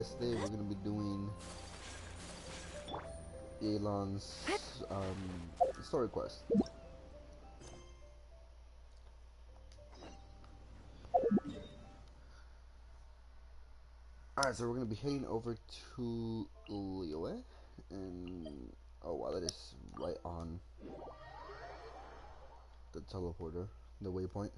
Today we're gonna be doing yelans story quest. Alright, so we're gonna be heading over to Liyue, and oh wow, that is right on the teleporter, the waypoint.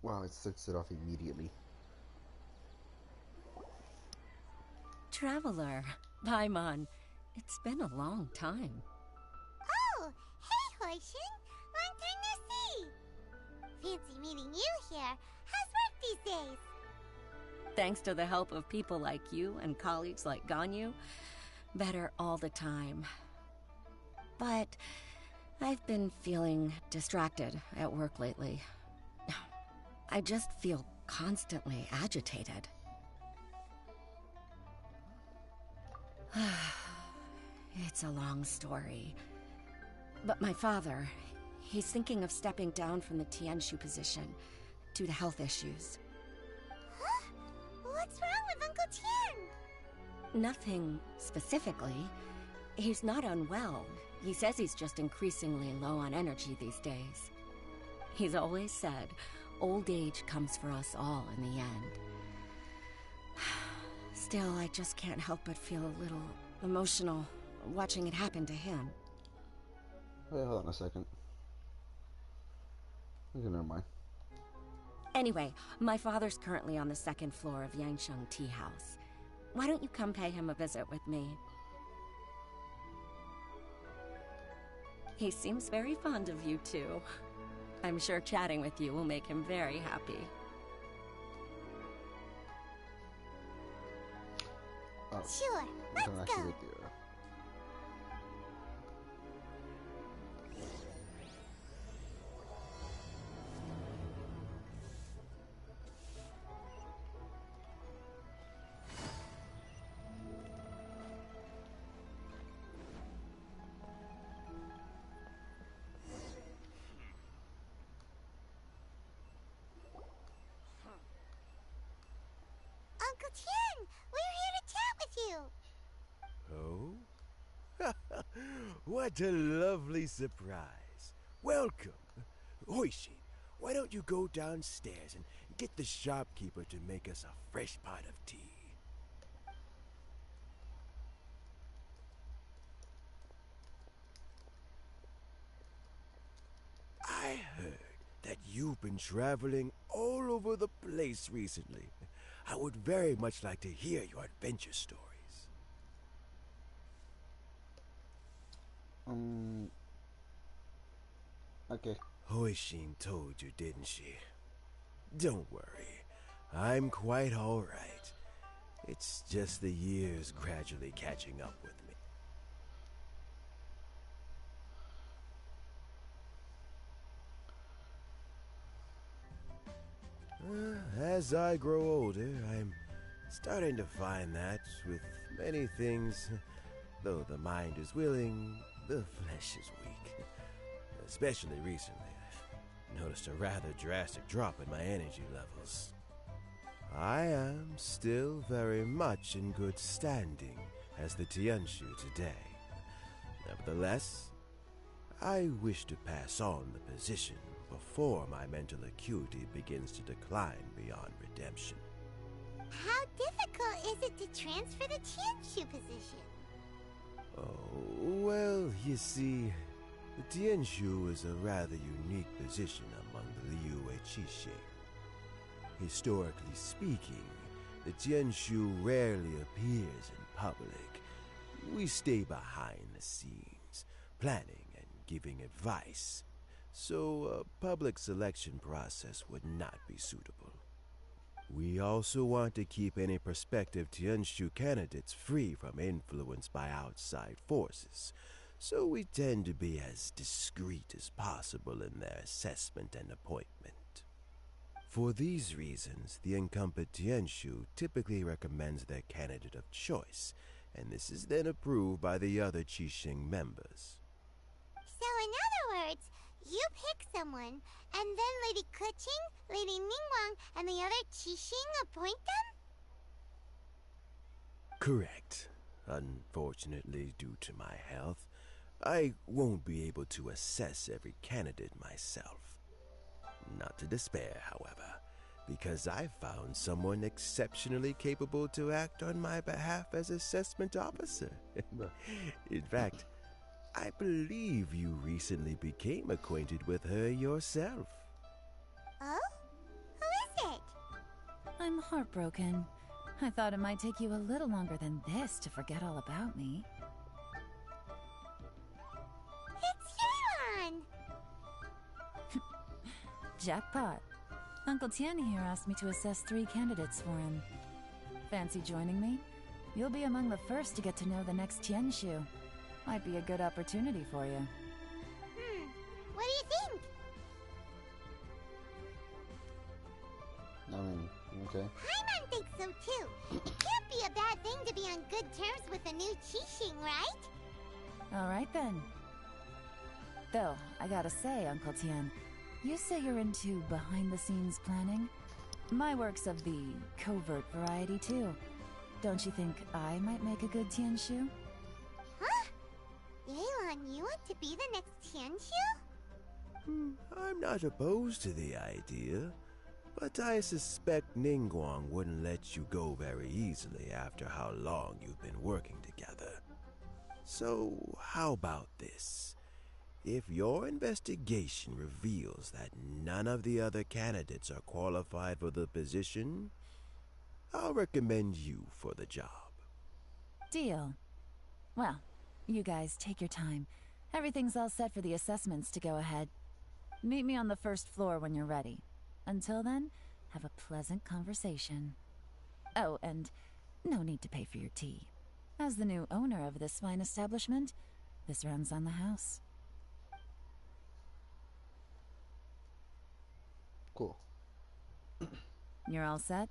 Wow, it starts it off immediately. Traveler, Paimon, it's been a long time. Oh, hey, Hoishin. Long time no see. Fancy meeting you here. How's work these days? Thanks to the help of people like you and colleagues like Ganyu, better all the time. But I've been feeling distracted at work lately. I just feel constantly agitated. It's a long story. But my father, he's thinking of stepping down from the Tianshu position due to health issues. Huh? What's wrong with Uncle Tian? Nothing specifically. He's not unwell. He says he's just increasingly low on energy these days. He's always said, old age comes for us all in the end. Still, I just can't help but feel a little emotional watching it happen to him. Hey, hold on a second. Okay, never mind. Anyway, my father's currently on the second floor of Yangsheng Tea House. Why don't you come pay him a visit with me? He seems very fond of you too. I'm sure chatting with you will make him very happy. Oh, Sure, I'm let's actually go. right there. Uncle Tian, we're here to chat with you. Oh? What a lovely surprise. Welcome. Hoishin, why don't you go downstairs and get the shopkeeper to make us a fresh pot of tea? I heard that you've been traveling all over the place recently. I would very much like to hear your adventure stories. Okay. Hoishin told you, didn't she? Don't worry. I'm quite alright. It's just the years gradually catching up with me. As I grow older, I'm starting to find that with many things, though the mind is willing, the flesh is weak. Especially recently, I've noticed a rather drastic drop in my energy levels. I am still very much in good standing as the Tianshu today. Nevertheless, I wish to pass on the position before my mental acuity begins to decline beyond redemption. How difficult is it to transfer the Tianshu position? Oh, well, you see, the Tianshu is a rather unique position among the Liyue Qixing. Historically speaking, the Tianshu rarely appears in public. We stay behind the scenes, planning and giving advice, so a public selection process would not be suitable. We also want to keep any prospective Tianshu candidates free from influence by outside forces, so we tend to be as discreet as possible in their assessment and appointment. For these reasons, the incumbent Tianshu typically recommends their candidate of choice, and this is then approved by the other Qixing members. So in other words, you pick someone, and then Lady Keqing, Lady Ningguang, and the other Qixing appoint them? Correct. Unfortunately, due to my health, I won't be able to assess every candidate myself. Not to despair, however, because I found someone exceptionally capable to act on my behalf as assessment officer. In fact, I believe you recently became acquainted with her yourself. Oh? Who is it? I'm heartbroken. I thought it might take you a little longer than this to forget all about me. It's Yelan! Jackpot. Uncle Tian here asked me to assess 3 candidates for him. Fancy joining me? You'll be among the first to get to know the next Tianshu. Might be a good opportunity for you. What do you think? I mean, okay. Paimon thinks so too. Can't be a bad thing to be on good terms with a new Qixing, right? Alright then. Though, I gotta say, Uncle Tian, you say you're into behind-the-scenes planning? My work's of the covert variety too. Don't you think I might make a good Tianshu? Huh? Yelan, you want to be the next Tianshu? I'm not opposed to the idea, but I suspect Ningguang wouldn't let you go very easily after how long you've been working together. So, how about this? If your investigation reveals that none of the other candidates are qualified for the position, I'll recommend you for the job. Deal. Well, you guys take your time. Everything's all set for the assessments to go ahead. Meet me on the first floor when you're ready. Until then, have a pleasant conversation. Oh, and no need to pay for your tea. As the new owner of this fine establishment, this runs on the house. Cool. You're all set?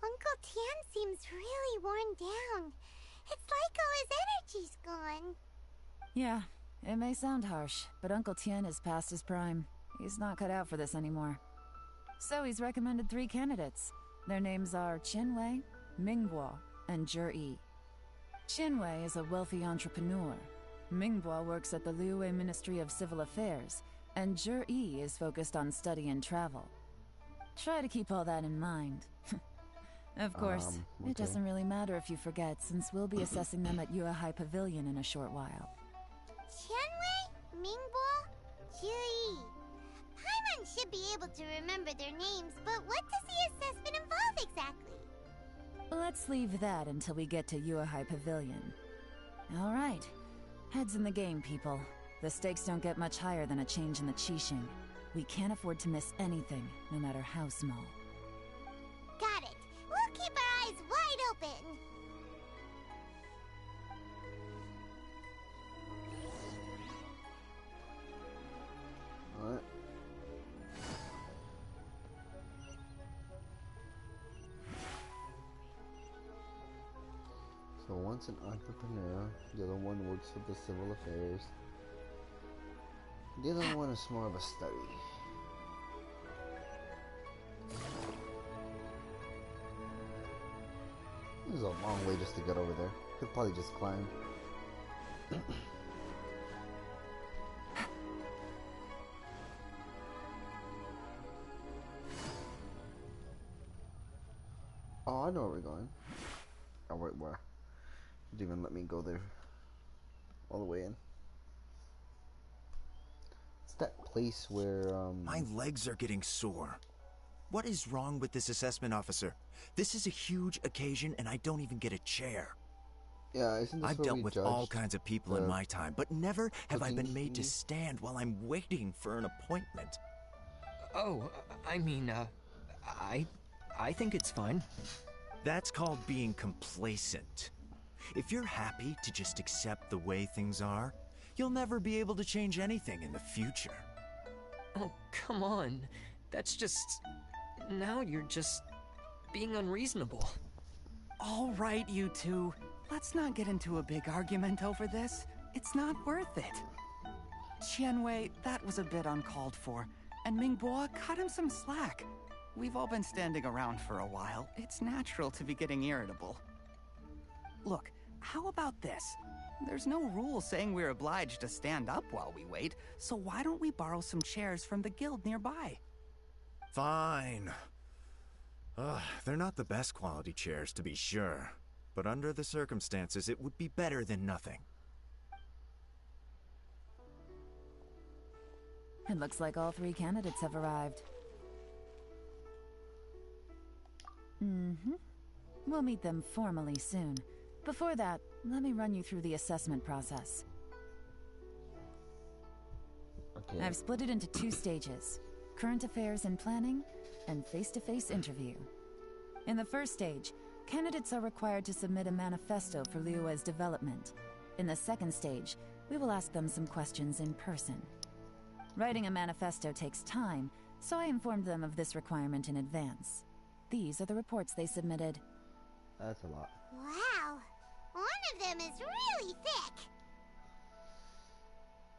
Uncle Tian seems really worn down. It's like all his energy's gone. Yeah, it may sound harsh, but Uncle Tian is past his prime. He's not cut out for this anymore. So he's recommended 3 candidates. Their names are Qinwei, Mingguo, and Zhi. Qinwei is a wealthy entrepreneur. Mingguo works at the Liyue Ministry of Civil Affairs, and Zhi is focused on study and travel. Try to keep all that in mind. Of course, okay. It doesn't really matter if you forget, since we'll be assessing them at Yuehai Pavilion in a short while. Qianwei, Mingguo, Zhi. Paimon should be able to remember their names, but what does the assessment involve exactly? Let's leave that until we get to Yuehai Pavilion. All right. Heads in the game, people. The stakes don't get much higher than a change in the Qixing. We can't afford to miss anything, no matter how small. Got it. We'll keep our eyes wide open. Alright. So one's an entrepreneur, the other one works with the civil affairs. The other one is more of a study. This is a long way just to get over there. Could probably just climb. Oh, I know where we're going. Oh, wait, where? Didn't even let me go there. All the way in. It's that place where, My legs are getting sore. What is wrong with this assessment officer? This is a huge occasion and I don't even get a chair. Yeah, isn't this I've where dealt we with all judged kinds of people in the my time, but never have I been cooking made to thingy? stand while I'm waiting for an appointment. Oh, I mean, I think it's fine. That's called being complacent. If you're happy to just accept the way things are, you'll never be able to change anything in the future. Oh, come on. That's just... Now you're just... being unreasonable. All right, you two. Let's not get into a big argument over this. It's not worth it. Qianwei, that was a bit uncalled for. And Mingbo, cut him some slack. We've all been standing around for a while. It's natural to be getting irritable. Look, how about this? There's no rule saying we're obliged to stand up while we wait, so why don't we borrow some chairs from the guild nearby? Fine. They're not the best quality chairs, to be sure. But under the circumstances, it would be better than nothing. It looks like all 3 candidates have arrived. We'll meet them formally soon. Before that, let me run you through the assessment process. Okay. I've split it into 2 stages: current affairs and planning, and face-to-face interview. In the first stage, candidates are required to submit a manifesto for Liyue's development. In the second stage, we will ask them some questions in person. Writing a manifesto takes time, so I informed them of this requirement in advance. These are the reports they submitted. That's a lot. Wow. One of them is really thick.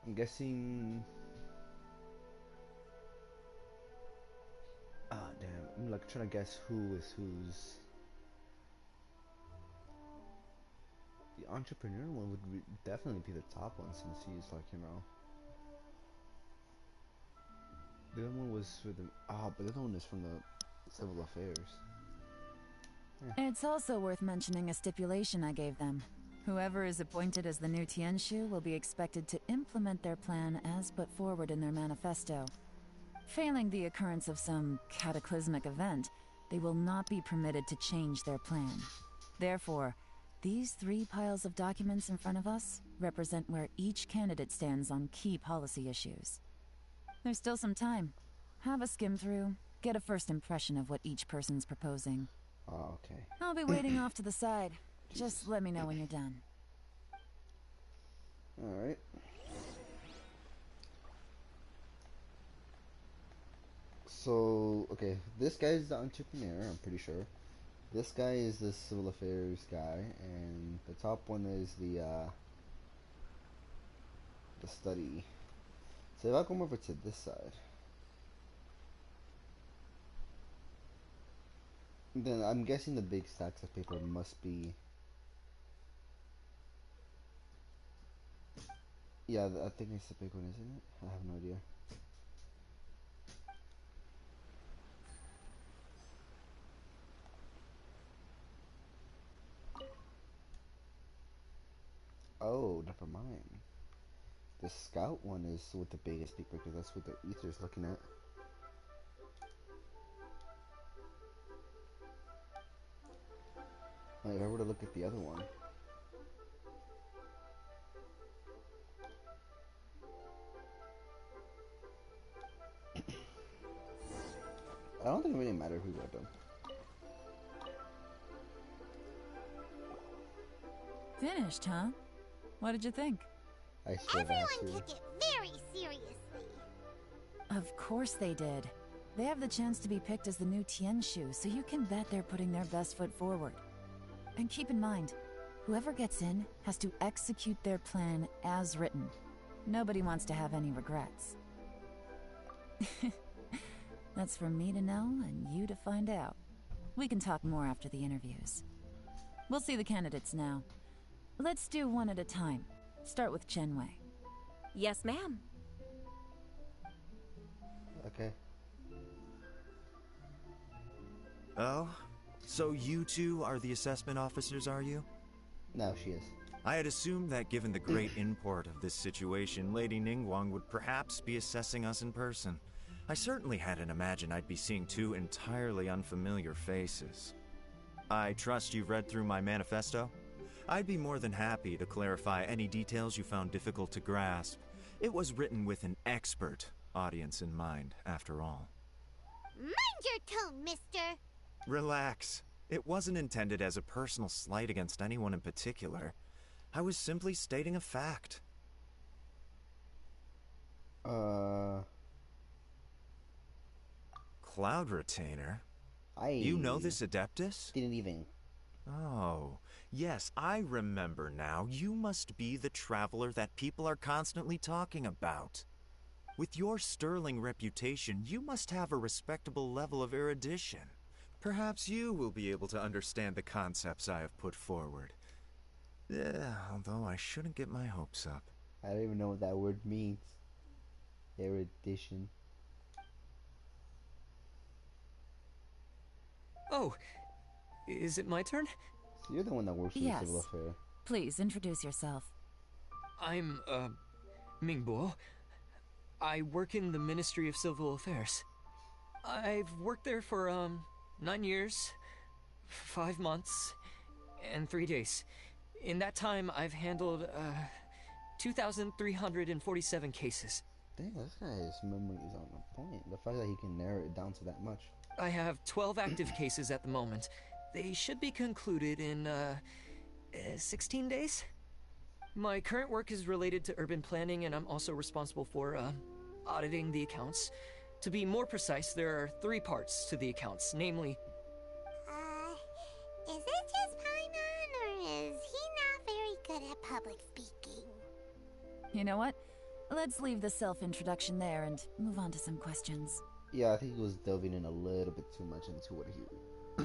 I'm guessing... Ah, damn. I'm like trying to guess who is whose. The entrepreneur one would definitely be the top one, since he's like, you know... The other one was for the... but the other one is from the Civil Affairs. It's also worth mentioning a stipulation I gave them. Whoever is appointed as the new Tianshu will be expected to implement their plan as put forward in their manifesto. Failing the occurrence of some cataclysmic event, they will not be permitted to change their plan. Therefore, these 3 piles of documents in front of us represent where each candidate stands on key policy issues. There's still some time. Have a skim through, get a first impression of what each person's proposing. Oh, okay. I'll be waiting off to the side. Just let me know when you're done. Alright. So, okay, this guy's the entrepreneur, I'm pretty sure. This guy is the civil affairs guy, and the top one is the study. So if I come over to this side, then I'm guessing the big stacks of paper must be... Yeah, I think it's the big one, isn't it? I have no idea. Oh, never mind. The scout one is with the biggest paper because that's what the ether's looking at. Like, if I were to look at the other one, I don't think it really matters who got them. Finished, huh? What did you think? I swear that Everyone took it very seriously. Of course they did. They have the chance to be picked as the new Tianshu, so you can bet they're putting their best foot forward. And keep in mind, whoever gets in has to execute their plan as written. Nobody wants to have any regrets. That's for me to know and you to find out. We can talk more after the interviews. We'll see the candidates now. Let's do one at a time. Start with Chenwei. Yes, ma'am. Okay. Oh? So you two are the assessment officers, are you? No, she is. I had assumed that given the great import of this situation, Lady Ningguang would perhaps be assessing us in person. I certainly hadn't imagined I'd be seeing 2 entirely unfamiliar faces. I trust you've read through my manifesto? I'd be more than happy to clarify any details you found difficult to grasp. It was written with an expert audience in mind, after all. Mind your tone, mister. Relax. It wasn't intended as a personal slight against anyone in particular. I was simply stating a fact. Cloud Retainer? You know this Adeptus? Didn't even. Oh, yes, I remember now. You must be the traveler that people are constantly talking about. With your sterling reputation, you must have a respectable level of erudition. Perhaps you will be able to understand the concepts I have put forward. Although I shouldn't get my hopes up. I don't even know what that word means. Erudition. Oh, is it my turn? So you're the one that works for the civil affair. Please introduce yourself. I'm, Mingbo. I work in the Ministry of Civil Affairs. I've worked there for, 9 years, 5 months, and 3 days. In that time, I've handled, 2,347 cases. Dang, this guy's memory is on point. The fact that he can narrow it down to that much. I have 12 active cases at the moment. They should be concluded in, 16 days? My current work is related to urban planning, and I'm also responsible for, auditing the accounts. To be more precise, there are 3 parts to the accounts, namely... Is it just Paimon, or is he not very good at public speaking? You know what? Let's leave the self-introduction there and move on to some questions. Yeah, I think he was delving in a little bit too much into what he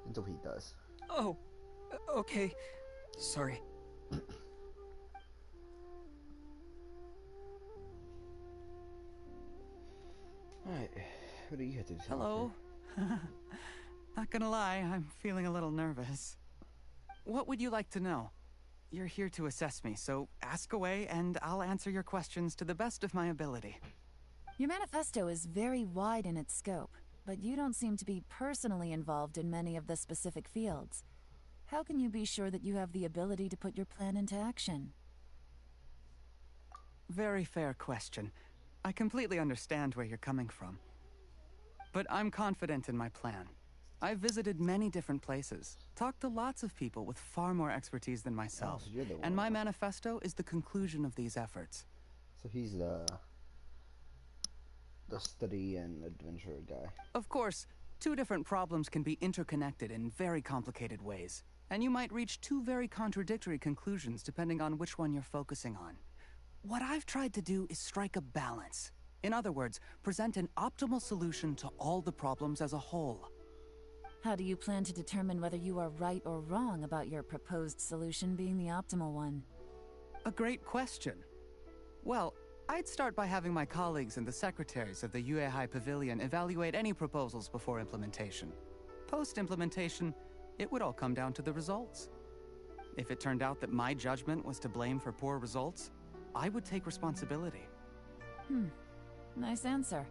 into what he does. Oh, okay. Sorry. Alright, what do you have to say? Hello. Not gonna lie, I'm feeling a little nervous. What would you like to know? You're here to assess me, so ask away and I'll answer your questions to the best of my ability. Your manifesto is very wide in its scope, but you don't seem to be personally involved in many of the specific fields. How can you be sure that you have the ability to put your plan into action? Very fair question. I completely understand where you're coming from. But I'm confident in my plan. I've visited many different places, talked to lots of people with far more expertise than myself, so you're the and my one. manifesto is the conclusion of these efforts. So he's the study and adventure guy. Of course, 2 different problems can be interconnected in very complicated ways, and you might reach 2 very contradictory conclusions depending on which one you're focusing on. What I've tried to do is strike a balance. In other words, present an optimal solution to all the problems as a whole. How do you plan to determine whether you are right or wrong about your proposed solution being the optimal one? A great question. Well, I'd start by having my colleagues and the secretaries of the Yuehai Pavilion evaluate any proposals before implementation. Post-implementation, it would all come down to the results. If it turned out that my judgment was to blame for poor results, I would take responsibility. Nice answer.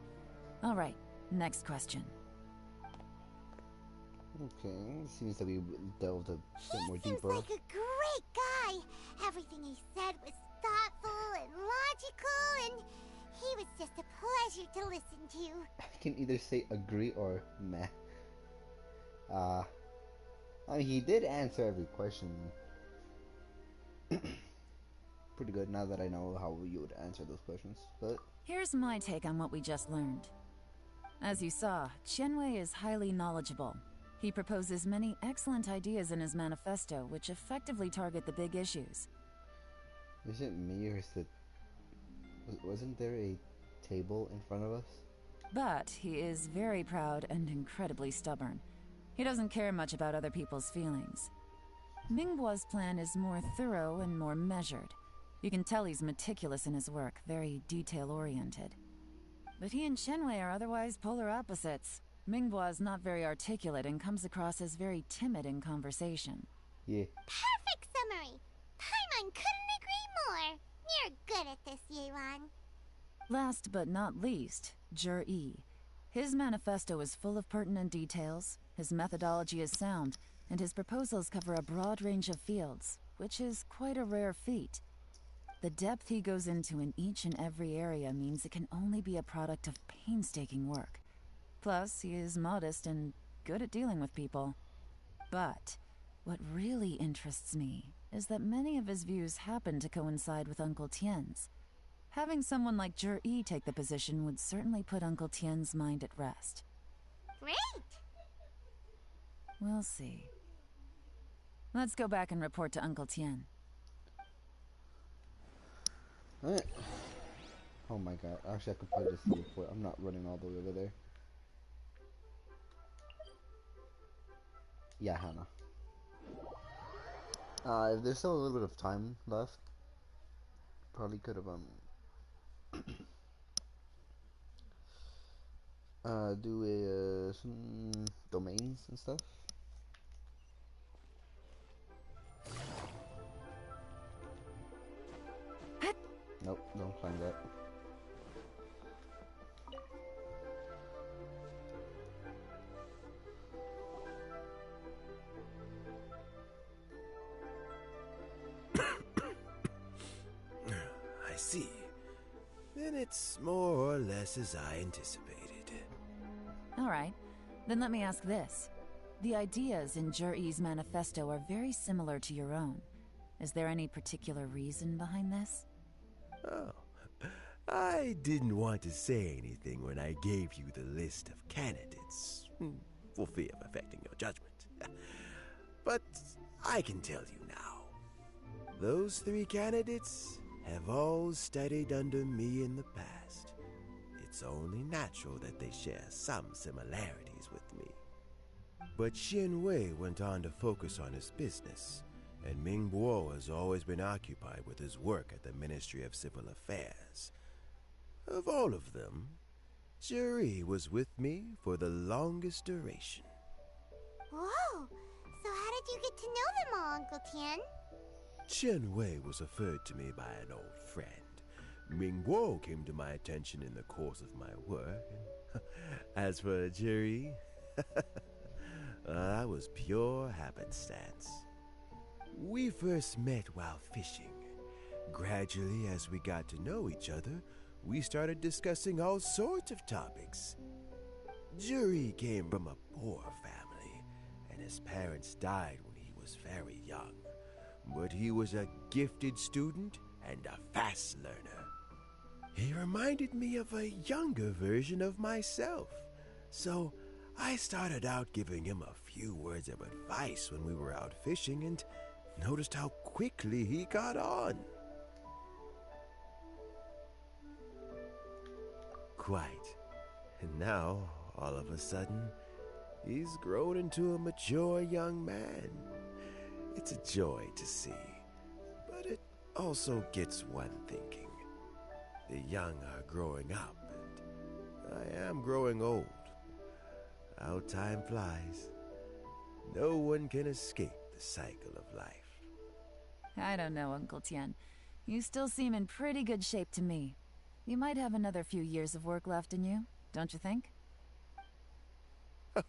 All right, next question. Okay, seems that we delved a bit more Seems deeper. like a great guy. Everything he said was thoughtful and logical, and he was just a pleasure to listen to. I can either say agree or meh. I mean, he did answer every question. Pretty good now that I know how you would answer those questions, but... Here's my take on what we just learned. As you saw, Qianwei is highly knowledgeable. He proposes many excellent ideas in his manifesto, which effectively target the big issues. Is it me or is it... Wasn't there a table in front of us? But he is very proud and incredibly stubborn. He doesn't care much about other people's feelings. Mingbo's plan is more thorough and more measured. You can tell he's meticulous in his work, very detail-oriented. But he and Qianwei are otherwise polar opposites. Mingbo is not very articulate and comes across as very timid in conversation. Yeah. Perfect summary. Paimon couldn't agree more. You're good at this, Yelan. Last but not least, Jur-E. His manifesto is full of pertinent details, his methodology is sound, and his proposals cover a broad range of fields, which is quite a rare feat. The depth he goes into in each and every area means it can only be a product of painstaking work. Plus, he is modest and good at dealing with people. But what really interests me is that many of his views happen to coincide with Uncle Tien's. Having someone like Jur-E take the position would certainly put Uncle Tien's mind at rest. Great! We'll see. Let's go back and report to Uncle Tien. Alright. Oh my god. Actually, I could probably just teleport. I'm not running all the way over there. Yeah, Hannah. If there's still a little bit of time left, probably could have do some domains and stuff. Nope, don't find that. I see. Then it's more or less as I anticipated. All right, then let me ask this. The ideas in Jur-E's manifesto are very similar to your own. Is there any particular reason behind this? Oh, I didn't want to say anything when I gave you the list of candidates, for fear of affecting your judgment. But I can tell you now. Those 3 candidates have all studied under me in the past. It's only natural that they share some similarities with me. But Xin Wei went on to focus on his business, and Ming Bo has always been occupied with his work at the Ministry of Civil Affairs. Of all of them, Juri was with me for the longest duration. Whoa! So how did you get to know them all, Uncle Tien? Chen Wei was referred to me by an old friend. Ming Guo came to my attention in the course of my work. As for Juri, that was pure happenstance. We first met while fishing. Gradually, as we got to know each other, we started discussing all sorts of topics. Juri came from a poor family, and his parents died when he was very young. But he was a gifted student and a fast learner. He reminded me of a younger version of myself, so I started out giving him a few words of advice when we were out fishing and noticed how quickly he got on. Quite. And now, all of a sudden, he's grown into a mature young man. It's a joy to see, but it also gets one thinking. The young are growing up, and I am growing old. How time flies. No one can escape the cycle of life. I don't know, Uncle Tien. You still seem in pretty good shape to me. You might have another few years of work left in you, don't you think?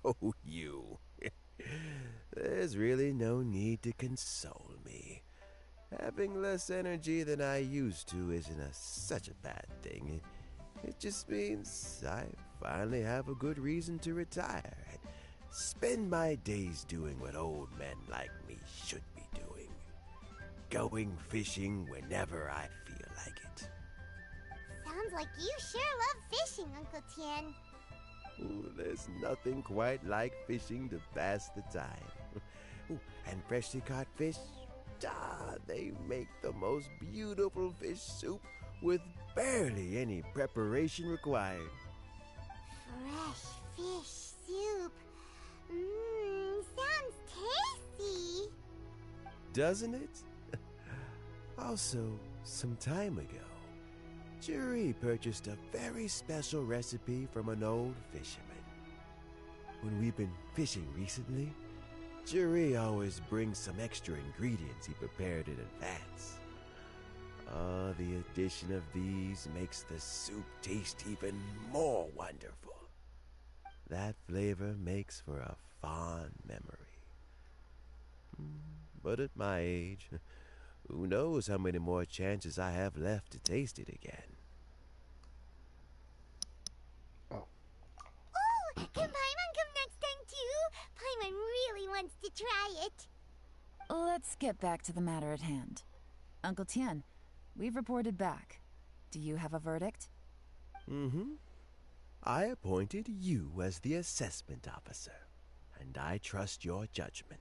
Oh, you. There's really no need to console me. Having less energy than I used to isn't such a bad thing. It just means I finally have a good reason to retire and spend my days doing what old men like me should be doing. Going fishing whenever I feel like it. Sounds like you sure love fishing, Uncle Tien. Ooh, there's nothing quite like fishing to pass the time. Ooh, and freshly caught fish, they make the most beautiful fish soup with barely any preparation required. Fresh fish soup. Sounds tasty. Doesn't it? Also, some time ago, Juri purchased a very special recipe from an old fisherman. When we've been fishing recently, Juri always brings some extra ingredients he prepared in advance. The addition of these makes the soup taste even more wonderful. That flavor makes for a fond memory. But at my age, who knows how many more chances I have left to taste it again. Oh. Oh, can Paimon come next time too? Paimon really wants to try it. Let's get back to the matter at hand. Uncle Tien, we've reported back. Do you have a verdict? Mm-hmm. I appointed you as the assessment officer, and I trust your judgment.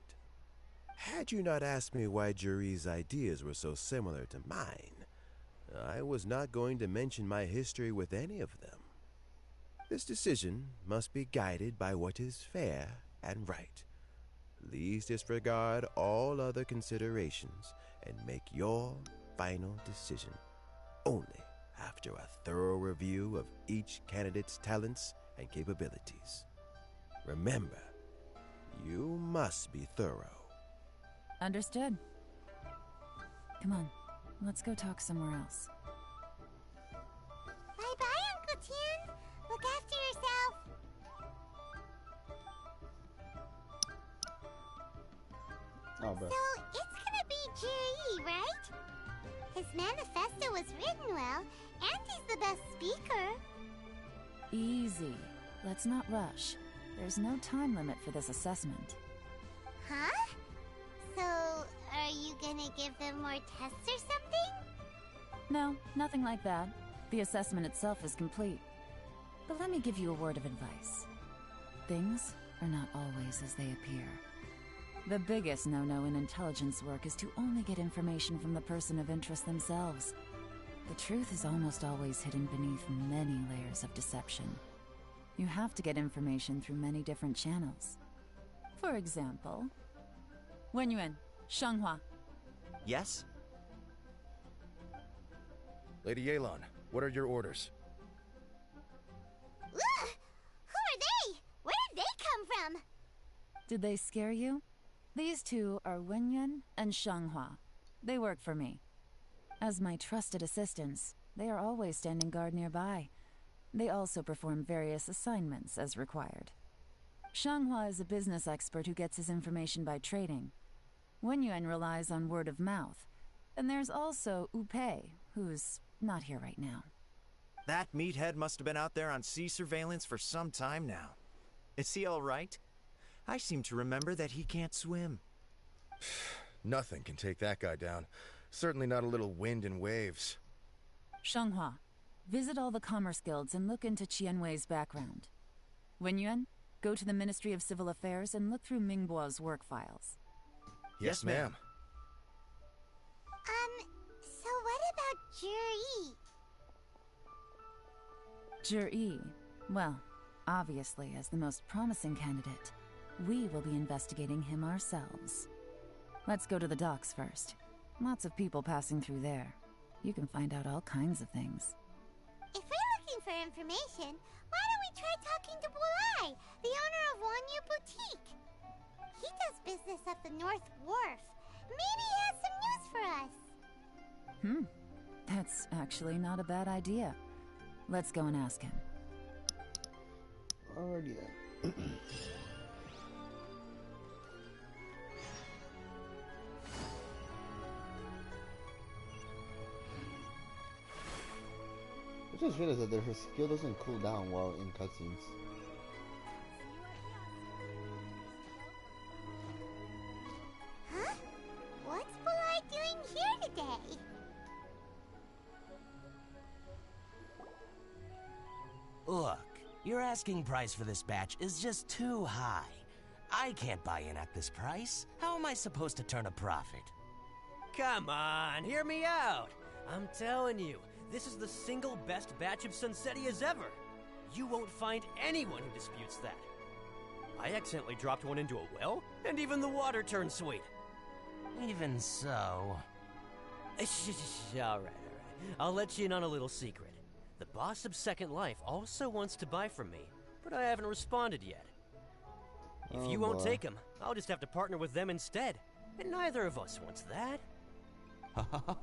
Had you not asked me why Juri's ideas were so similar to mine, I was not going to mention my history with any of them. This decision must be guided by what is fair and right. Please disregard all other considerations and make your final decision only after a thorough review of each candidate's talents and capabilities. Remember, you must be thorough. Understood. Come on, let's go talk somewhere else. Bye-bye, Uncle Tien. Look after yourself. Oh, bro. So, it's gonna be Jiri, right? His manifesto was written well, and he's the best speaker. Easy. Let's not rush. There's no time limit for this assessment. Huh? So, are you gonna give them more tests or something? No, nothing like that. The assessment itself is complete. But let me give you a word of advice. Things are not always as they appear. The biggest no-no in intelligence work is to only get information from the person of interest themselves. The truth is almost always hidden beneath many layers of deception. You have to get information through many different channels. For example, Wenyuan, Shanghua. Yes? Lady Yelan, what are your orders? Ugh! Who are they? Where did they come from? Did they scare you? These two are Wenyuan and Shanghua. They work for me. As my trusted assistants, they are always standing guard nearby. They also perform various assignments as required. Shanghua is a business expert who gets his information by trading. Wenyuan relies on word of mouth. And there's also Upei, who's not here right now. That meathead must have been out there on sea surveillance for some time now. Is he all right? I seem to remember that he can't swim. Nothing can take that guy down. Certainly not a little wind and waves. Shanghua, visit all the commerce guilds and look into Qianwei's background. Wenyuan, go to the Ministry of Civil Affairs and look through Mingbo's work files. Yes, ma'am. So what about Juri? Juri, well, obviously as the most promising candidate, we will be investigating him ourselves. Let's go to the docks first. Lots of people passing through there. You can find out all kinds of things. If we're looking for information, why don't we try talking to Bulai, the owner of Wanyu Boutique? He does business at the North Wharf. Maybe he has some news for us. That's actually not a bad idea. Let's go and ask him. Alrighty then. I just realized that her skill doesn't cool down while in cutscenes. Huh? What's Bulai doing here today? Look, your asking price for this batch is just too high. I can't buy in at this price. How am I supposed to turn a profit? Come on, hear me out. I'm telling you, this is the single best batch of Sunsettias ever. You won't find anyone who disputes that. I accidentally dropped one into a well, and even the water turned sweet. Even so... All right. I'll let you in on a little secret. The boss of Second Life also wants to buy from me, but I haven't responded yet. If you won't take him, I'll just have to partner with them instead. And neither of us wants that.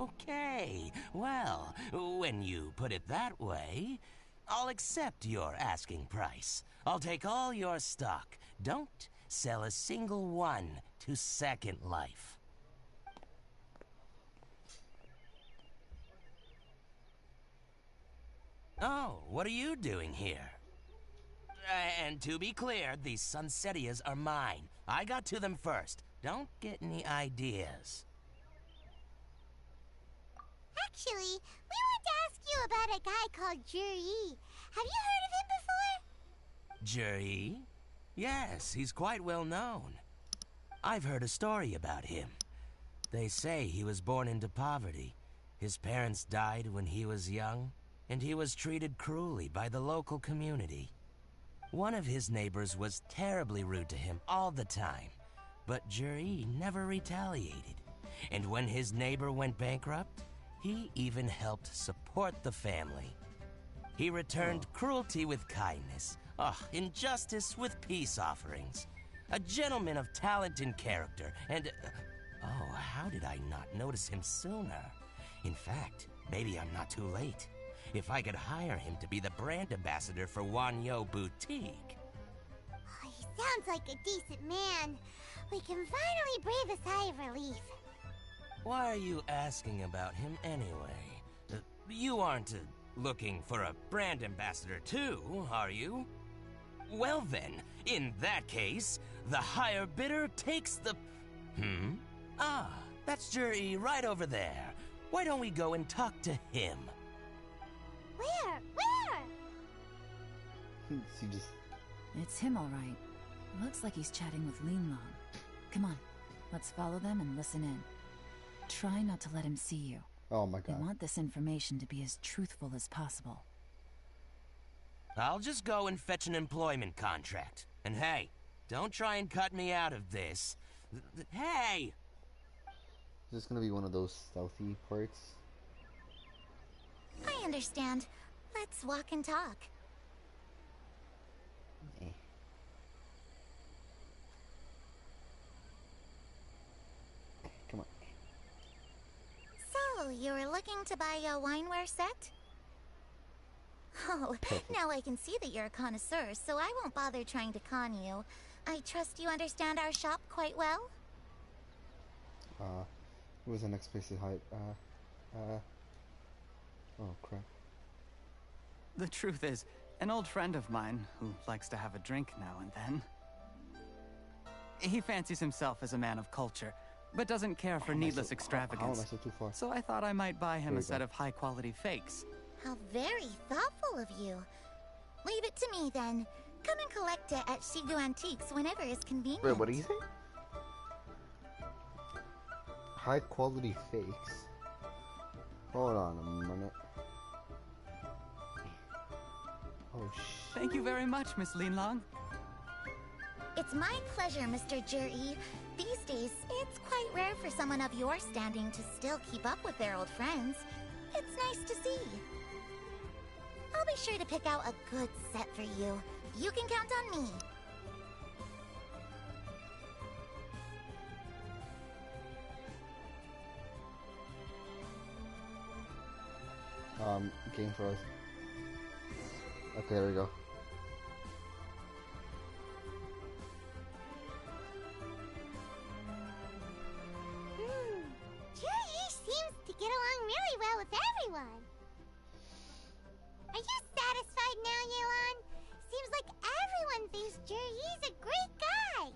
Okay, well, when you put it that way, I'll accept your asking price. I'll take all your stock. Don't sell a single one to Second Life. Oh, what are you doing here? And to be clear, these Sunsetias are mine. I got to them first. Don't get any ideas. Actually, we want to ask you about a guy called Juri. Have you heard of him before? Juri? Yes, he's quite well known. I've heard a story about him. They say he was born into poverty. His parents died when he was young, and he was treated cruelly by the local community. One of his neighbors was terribly rude to him all the time, but Juri never retaliated. And when his neighbor went bankrupt, he even helped support the family. He returned cruelty with kindness, injustice with peace offerings. A gentleman of talent and character, and... oh, how did I not notice him sooner? In fact, maybe I'm not too late. If I could hire him to be the brand ambassador for Wanyo Boutique. Oh, he sounds like a decent man. We can finally breathe a sigh of relief. Why are you asking about him anyway? You aren't looking for a brand ambassador too, are you? Well then, in that case, the higher bidder takes the... Ah, that's Juri right over there. Why don't we go and talk to him? Where? Where? She just... It's him, all right. Looks like he's chatting with Linlong. Come on, let's follow them and listen in. Try not to let him see you. Oh my We god. want this information to be as truthful as possible. I'll just go and fetch an employment contract. And hey, don't try and cut me out of this. Hey! Is this gonna be one of those stealthy parts? I understand. Let's walk and talk. Eh. Come on. So, you were looking to buy a wineware set? Oh, now I can see that you're a connoisseur, so I won't bother trying to con you. I trust you understand our shop quite well? It was an explicit hype. Oh crap. The truth is, an old friend of mine, who likes to have a drink now and then, he fancies himself as a man of culture, but doesn't care for needless How am extravagance. I so too far? So I thought I might buy him There a you set go. of high-quality fakes. How very thoughtful of you. Leave it to me, then. Come and collect it at Shigu Antiques whenever is convenient. Wait, what do you say? High quality fakes. Hold on a minute. Oh shit. Thank you very much, Miss Linlong. It's my pleasure, Mr. Juri. These days, it's quite rare for someone of your standing to still keep up with their old friends. It's nice to see. I'll be sure to pick out a good set for you. You can count on me. Game for us. Okay, there we go. Juri seems to get along really well with everyone. Are you satisfied now, Yelan? Seems like everyone thinks Juri's a great guy.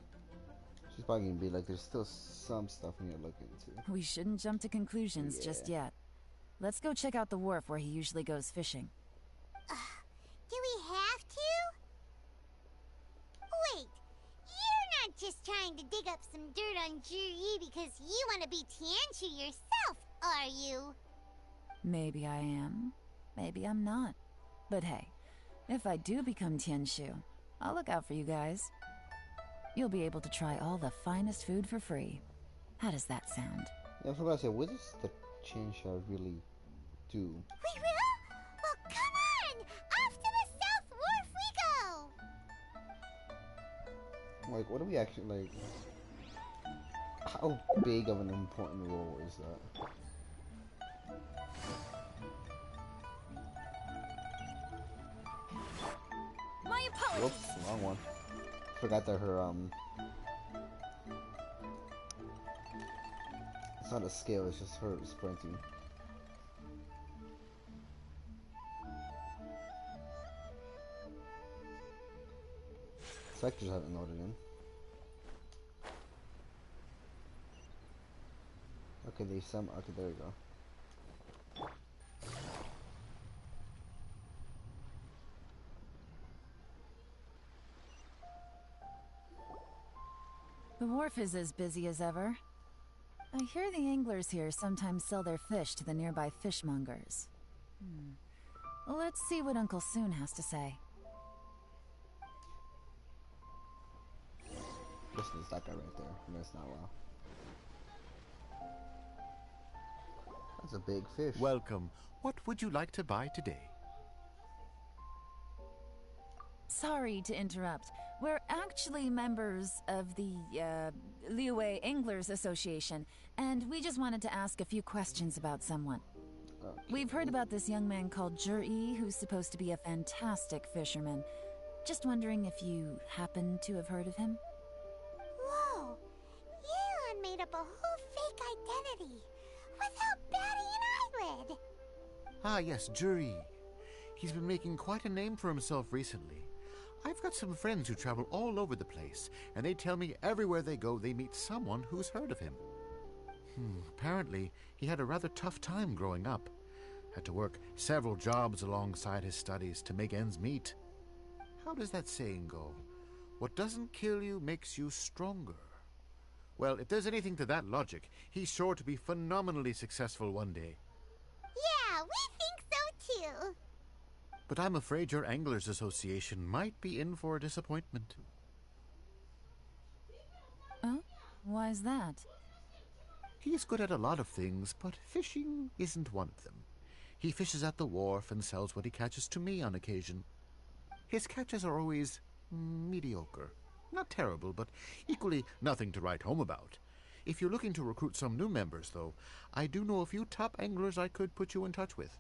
She's probably gonna be like, there's still some stuff we need to look into. We shouldn't jump to conclusions just yet. Let's go check out the wharf where he usually goes fishing. Do we have to? Wait, you're not just trying to dig up some dirt on Juri because you want to be Tianshu yourself, are you? Maybe I am. Maybe I'm not. But hey, if I do become Tianshu, I'll look out for you guys. You'll be able to try all the finest food for free. How does that sound? Yeah, I forgot to say, what does the Chainsaw really do? We will? Well, come on! Off to the South Wharf we go! Like, what do we actually, like... How big of an important role is that? My apologies. Whoops, wrong one. Forgot that her, it's not a skill, it's just her sprinting. Sectors haven't loaded in. Okay, okay, there we go. The wharf is as busy as ever. I hear the anglers here sometimes sell their fish to the nearby fishmongers. Let's see what Uncle Soon has to say. Listen, it's that guy right there. No, it's not well. That's a big fish. Welcome. What would you like to buy today? Sorry to interrupt. We're actually members of the, Liyue Anglers Association, and we just wanted to ask a few questions about someone. Okay. We've heard about this young man called Zhi, who's supposed to be a fantastic fisherman. Just wondering if you happen to have heard of him? Whoa! Yelan made up a whole fake identity without batting an eyelid. Ah, yes, Zhi. He's been making quite a name for himself recently. I've got some friends who travel all over the place, and they tell me everywhere they go they meet someone who's heard of him. Apparently, he had a rather tough time growing up. Had to work several jobs alongside his studies to make ends meet. How does that saying go? What doesn't kill you makes you stronger. Well, if there's anything to that logic, he's sure to be phenomenally successful one day. Yeah, we think so too. But I'm afraid your Anglers Association might be in for a disappointment. Oh? Why's that? He's good at a lot of things, but fishing isn't one of them. He fishes at the wharf and sells what he catches to me on occasion. His catches are always mediocre. Not terrible, but equally nothing to write home about. If you're looking to recruit some new members, though, I do know a few top anglers I could put you in touch with.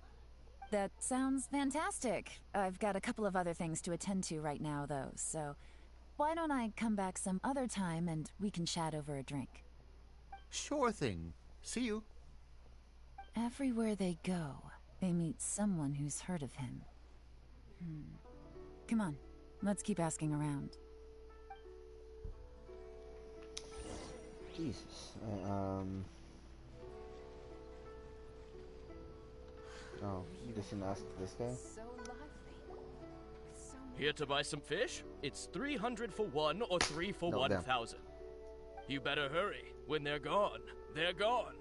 That sounds fantastic. I've got a couple of other things to attend to right now, though, so why don't I come back some other time and we can chat over a drink? Sure thing. See you. Everywhere they go, they meet someone who's heard of him. Come on, let's keep asking around. Jesus. Oh, you just didn't ask this guy? Here to buy some fish? It's 300 for one or 3 for 1,000. You better hurry. When they're gone, they're gone.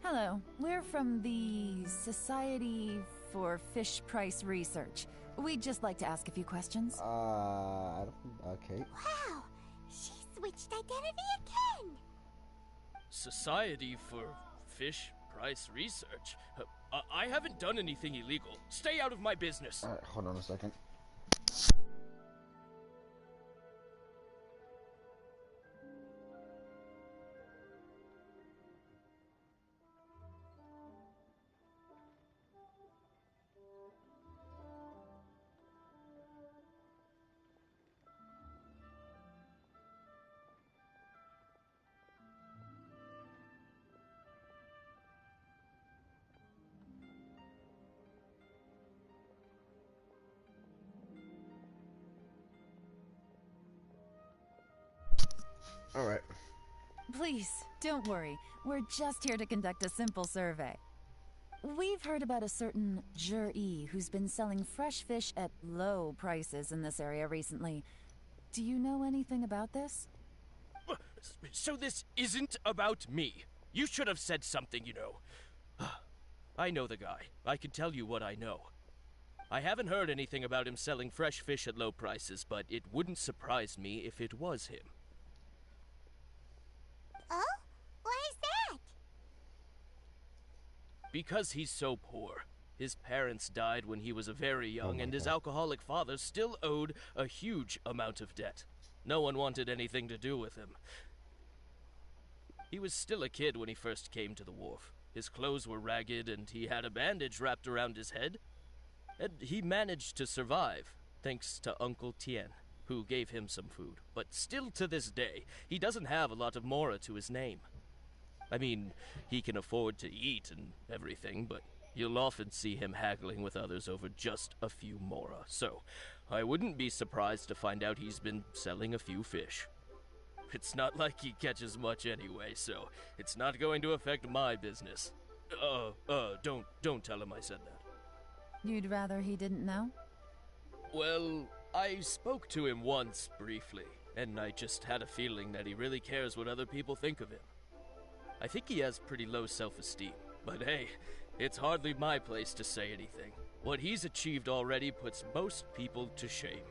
Hello, we're from the Society for Fish Price Research. We'd just like to ask a few questions. Okay. Wow, she switched identity again. Society for Fish Price Research? I haven't done anything illegal. Stay out of my business. Alright, hold on a second. Alright. Please, don't worry. We're just here to conduct a simple survey. We've heard about a certain Zhi who's been selling fresh fish at low prices in this area recently. Do you know anything about this? So this isn't about me. You should have said something, you know. I know the guy. I can tell you what I know. I haven't heard anything about him selling fresh fish at low prices, but it wouldn't surprise me if it was him. Oh? Why is that? Because he's so poor. His parents died when he was very young, and his alcoholic father still owed a huge amount of debt. No one wanted anything to do with him. He was still a kid when he first came to the wharf. His clothes were ragged, and he had a bandage wrapped around his head. And he managed to survive, thanks to Uncle Tien, who gave him some food. But still to this day, he doesn't have a lot of mora to his name. I mean, he can afford to eat and everything, but You'll often see him haggling with others over just a few mora, so I wouldn't be surprised to find out he's been selling a few fish. It's not like he catches much anyway, so it's not going to affect my business. Don't tell him I said that. You'd rather he didn't know? Well, I spoke to him once, briefly, and I just had a feeling that he really cares what other people think of him. I think he has pretty low self-esteem, but hey, it's hardly my place to say anything. What he's achieved already puts most people to shame.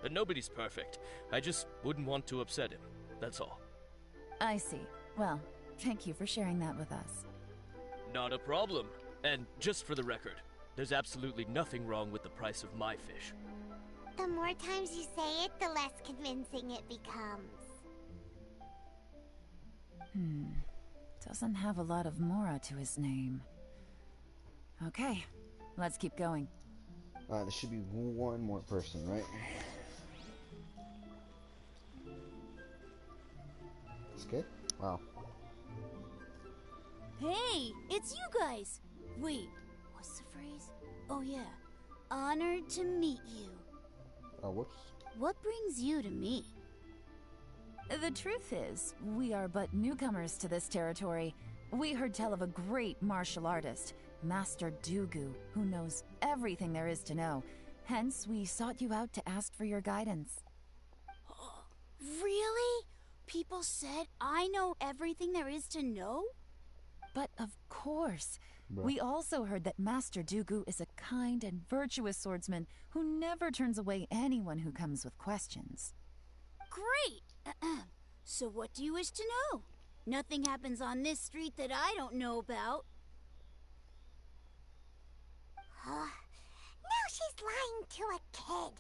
But nobody's perfect. I just wouldn't want to upset him, that's all. I see. Well, thank you for sharing that with us. Not a problem. And just for the record, there's absolutely nothing wrong with the price of my fish. The more times you say it, the less convincing it becomes. Doesn't have a lot of mora to his name. Okay, let's keep going. There should be one more person, right? It's good? Wow. Hey, it's you guys! Wait, what's the phrase? Oh yeah, honored to meet you. Oh, whoops. What brings you to me? The truth is, we are but newcomers to this territory. We heard tell of a great martial artist, Master Dugu, who knows everything there is to know. Hence, we sought you out to ask for your guidance. Really? People said I know everything there is to know? But of course. Bruh. We also heard that Master Dugu is a kind and virtuous swordsman who never turns away anyone who comes with questions. Great! So what do you wish to know? Nothing happens on this street that I don't know about. Now she's lying to a kid.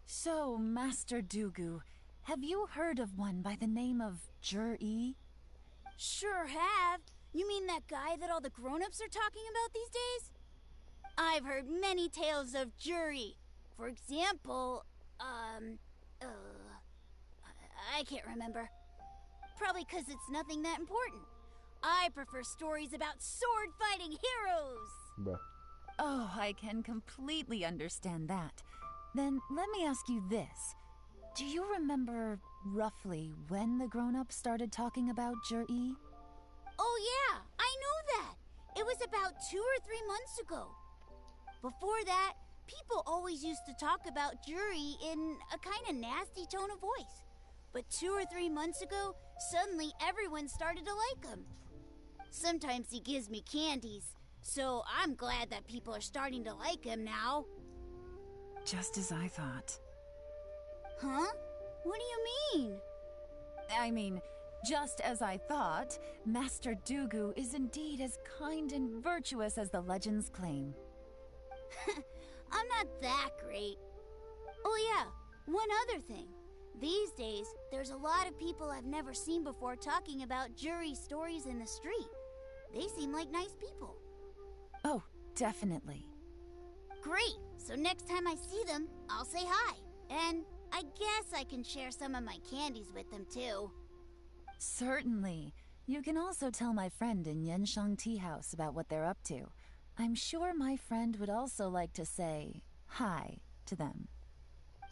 So, Master Dugu, have you heard of one by the name of Jur-E? Sure have. You mean that guy that all the grown-ups are talking about these days? I've heard many tales of Juri. For example, I can't remember. Probably 'cause it's nothing that important. I prefer stories about sword-fighting heroes. Bruh. Oh, I can completely understand that. Then let me ask you this. Do you remember roughly when the grown-ups started talking about Jur-E? Oh yeah, I know that. It was about 2 or 3 months ago. Before that, people always used to talk about Juri in a kind of nasty tone of voice. But 2 or 3 months ago, suddenly everyone started to like him. Sometimes he gives me candies, so I'm glad that people are starting to like him now. Just as I thought. Huh? What do you mean? I mean, just as I thought, Master Dugu is indeed as kind and virtuous as the legends claim. I'm not that great. Oh yeah, one other thing. These days, there's a lot of people I've never seen before talking about Juri stories in the street. They seem like nice people. Oh, definitely. Great! So next time I see them, I'll say hi. And I guess I can share some of my candies with them too. Certainly. You can also tell my friend in Yenshang Tea House about what they're up to. I'm sure my friend would also like to say hi to them.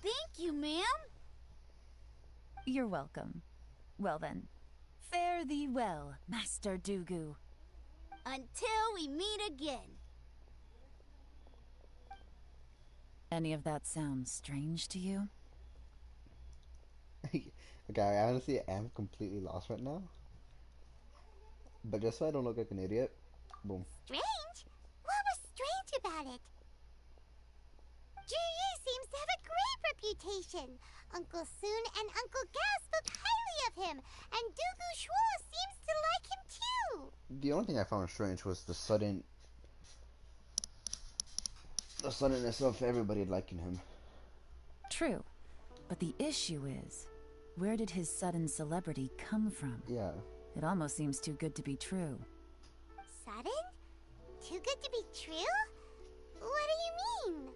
Thank you, ma'am. You're welcome. Well then, fare thee well, Master Dugu. Until we meet again. Any of that sound strange to you? Okay, I honestly am completely lost right now. But just so I don't look like an idiot, boom. Strange? What was strange about it? Juri seems to have a great reputation. Uncle Soon and Uncle Gas spoke highly of him, and Dugu Shuo seems to like him too. The only thing I found strange was the suddenness of everybody liking him. True. But the issue is, where did his sudden celebrity come from? Yeah. It almost seems too good to be true. Sudden? Too good to be true? What do you mean?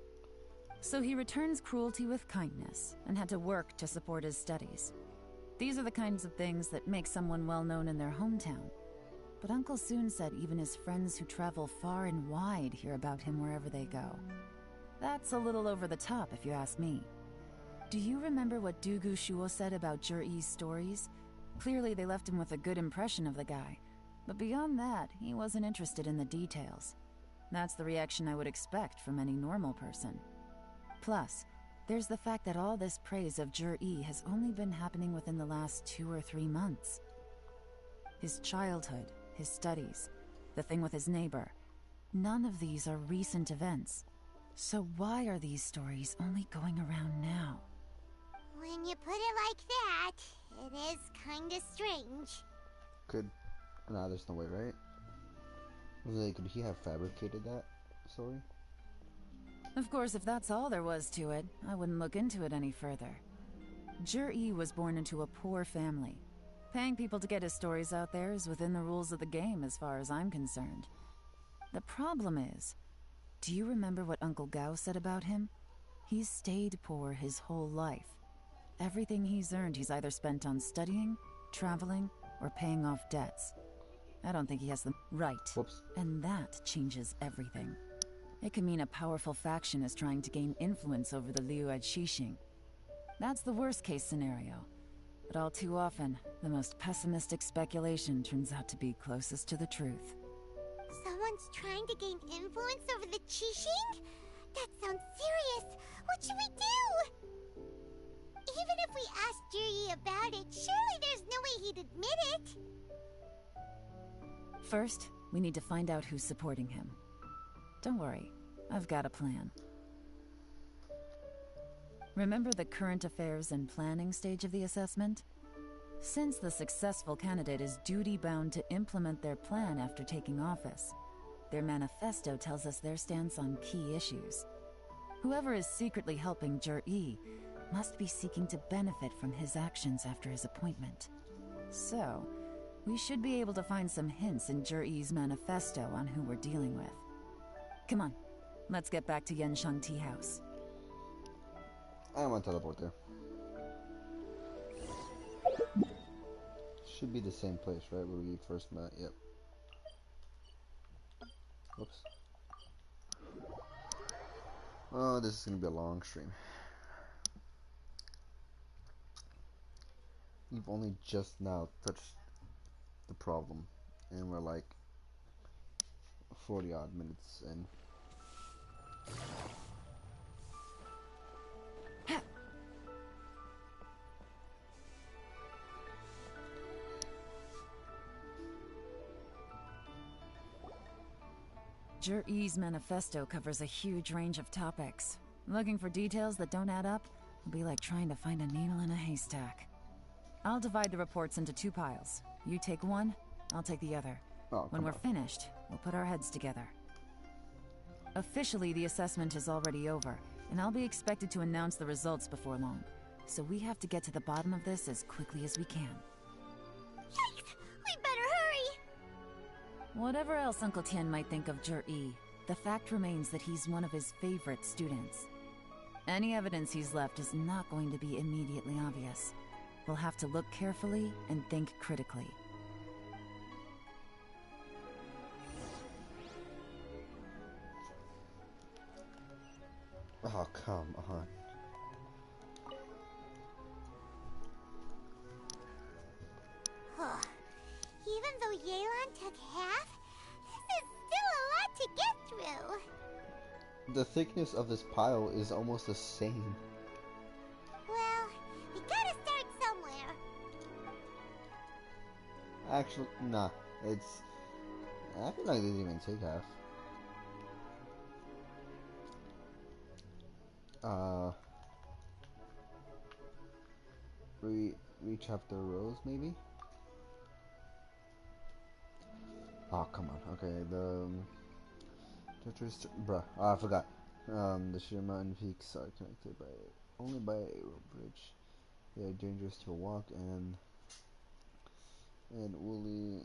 So he returns cruelty with kindness, and had to work to support his studies. These are the kinds of things that make someone well known in their hometown. but Uncle soon said even his friends who travel far and wide hear about him wherever they go. That's a little over the top, if you ask me. Do you remember what Dugu Shuo said about Jur-E's stories? Clearly they left him with a good impression of the guy, but beyond that, he wasn't interested in the details. That's the reaction I would expect from any normal person. Plus, there's the fact that all this praise of Jur-E has only been happening within the last 2 or 3 months. His childhood, his studies, the thing with his neighbor, none of these are recent events. So why are these stories only going around now? When you put it like that, it is kinda strange. Nah, there's no way, right? Could he have fabricated that story? Of course, if that's all there was to it, I wouldn't look into it any further. Jur-E was born into a poor family. Paying people to get his stories out there is within the rules of the game as far as I'm concerned. The problem is, do you remember what Uncle Gao said about him? He's stayed poor his whole life. Everything he's earned he's either spent on studying, traveling, or paying off debts. I don't think he has the right. Whoops. And that changes everything. It can mean a powerful faction is trying to gain influence over the Liu Xixing. That's the worst case scenario. But all too often, the most pessimistic speculation turns out to be closest to the truth. Someone's trying to gain influence over the Qixing? That sounds serious. What should we do? Even if we asked Juri about it, surely there's no way he'd admit it. First, we need to find out who's supporting him. Don't worry, I've got a plan. Remember the current affairs and planning stage of the assessment? Since the successful candidate is duty-bound to implement their plan after taking office, their manifesto tells us their stance on key issues. Whoever is secretly helping Jur-E must be seeking to benefit from his actions after his appointment. So, we should be able to find some hints in Jur-E's manifesto on who we're dealing with. Come on, let's get back to Yenshang Tea House. I don't want to teleport there. Should be the same place, right, where we first met. Yep. Whoops. Oh, this is gonna be a long stream. We've only just now touched the problem, and we're like 40 odd minutes in. Jur-E's manifesto covers a huge range of topics. Looking for details that don't add up will be like trying to find a needle in a haystack. I'll divide the reports into 2 piles. You take one, I'll take the other. When we're finished, we'll put our heads together. Officially, the assessment is already over, and I'll be expected to announce the results before long. So we have to get to the bottom of this as quickly as we can. Yikes! We better hurry! Whatever else Uncle Tian might think of Jur-E, the fact remains that he's one of his favorite students. Any evidence he's left is not going to be immediately obvious. We'll have to look carefully and think critically. Oh, come on. Even though Yelan took half, this is still a lot to get through. The thickness of this pile is almost the same. Well, we gotta start somewhere. Actually, nah. It's... I feel like they didn't even take half. Re-chapter rows, maybe? Oh, come on. Okay, the... bruh, I forgot. The sheer mountain peaks are connected by only by a rope bridge. They are dangerous to walk and woolly,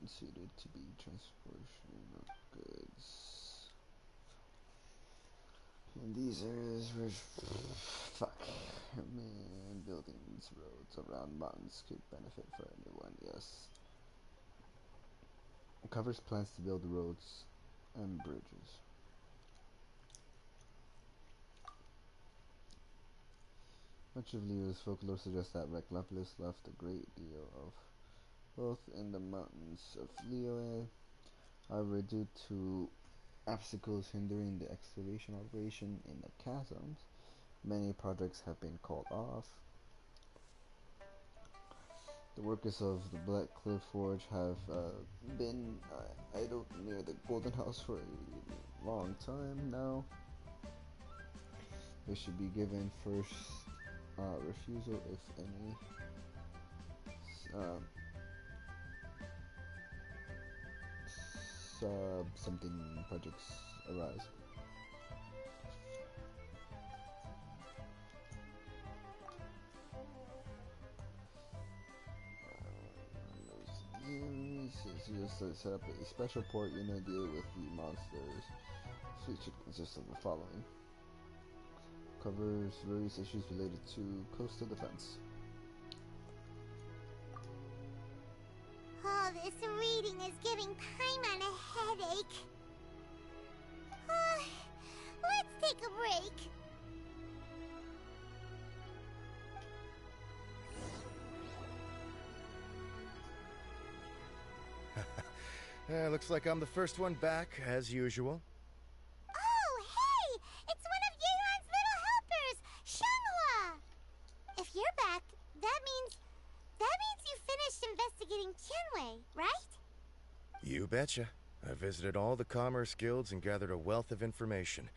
unsuited to be transportation of goods. In these areas where fuck man, buildings, roads around mountains could benefit for anyone. Yes. covers plans to build roads and bridges. Much of Leo's folklore suggests that Reclapolis left a great deal of wealth in the mountains of Leo. However, due to obstacles hindering the excavation operation in the chasms, many projects have been called off. The workers of the Black Cliff Forge have been idle near the Golden House for a long time now. They should be given first refusal if any something projects arise. Just set up a special port unit deal with the monsters. Fleet should consist of the following. Covers various issues related to coastal defense. Oh, this reading is giving Paimon a headache. Let's take a break. Looks like I'm the first one back, as usual. Oh, hey! It's one of Yelan's little helpers, Shanghua! If you're back, that means you finished investigating Tianwei, right? You betcha. I visited all the commerce guilds and gathered a wealth of information.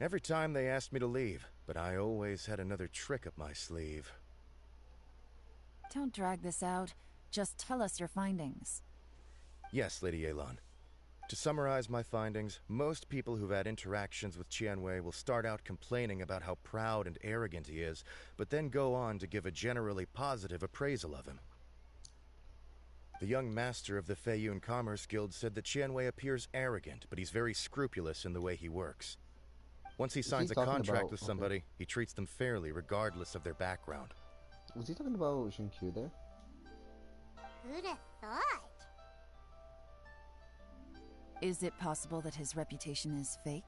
Every time they asked me to leave, but I always had another trick up my sleeve. Don't drag this out. Just tell us your findings. Yes, Lady Yelan. To summarize my findings, most people who've had interactions with Tianwei will start out complaining about how proud and arrogant he is, but then go on to give a generally positive appraisal of him. The young master of the Feiyun Commerce Guild said that Tianwei appears arrogant, but he's very scrupulous in the way he works. Once he signs a contract with somebody, he treats them fairly regardless of their background. Was he talking about Shinkyu there? Who'd have thought? Is it possible that his reputation is fake?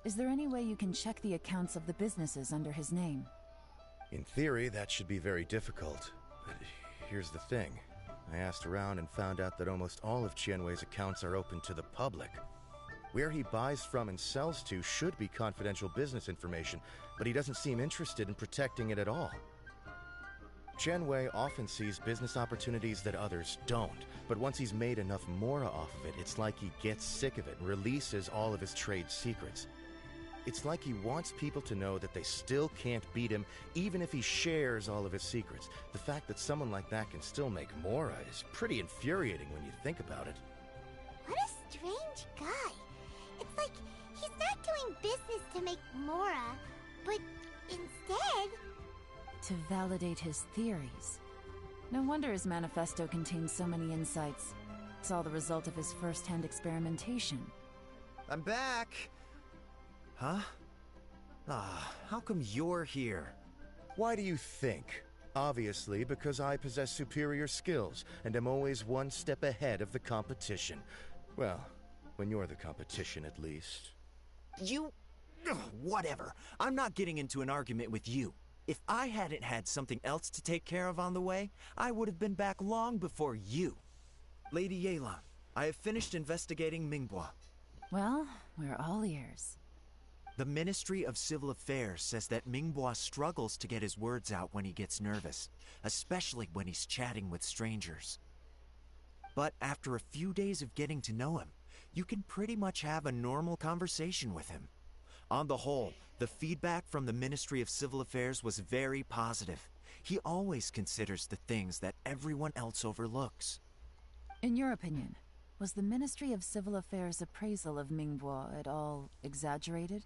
Is there any way you can check the accounts of the businesses under his name? In theory, that should be very difficult. But here's the thing. I asked around and found out that almost all of Tianwei's accounts are open to the public. Where he buys from and sells to should be confidential business information, but he doesn't seem interested in protecting it at all. Tianwei often sees business opportunities that others don't, but once he's made enough mora off of it, it's like he gets sick of it and releases all of his trade secrets. It's like he wants people to know that they still can't beat him, even if he shares all of his secrets. The fact that someone like that can still make mora is pretty infuriating when you think about it. What a strange guy. It's like he's not doing business to make mora, but instead... to validate his theories. No wonder his manifesto contains so many insights. It's all the result of his first-hand experimentation. I'm back! Huh? How come you're here? Why do you think? Obviously, because I possess superior skills and am always one step ahead of the competition. Well, when you're the competition, at least. You... whatever. I'm not getting into an argument with you. If I hadn't had something else to take care of on the way, I would have been back long before you. Lady Yelan, I have finished investigating Mingbois. Well, we're all ears. The Ministry of Civil Affairs says that Mingbois struggles to get his words out when he gets nervous, especially when he's chatting with strangers. But after a few days of getting to know him, you can pretty much have a normal conversation with him. On the whole, the feedback from the Ministry of Civil Affairs was very positive. He always considers the things that everyone else overlooks. In your opinion, was the Ministry of Civil Affairs' appraisal of Mingbois at all exaggerated?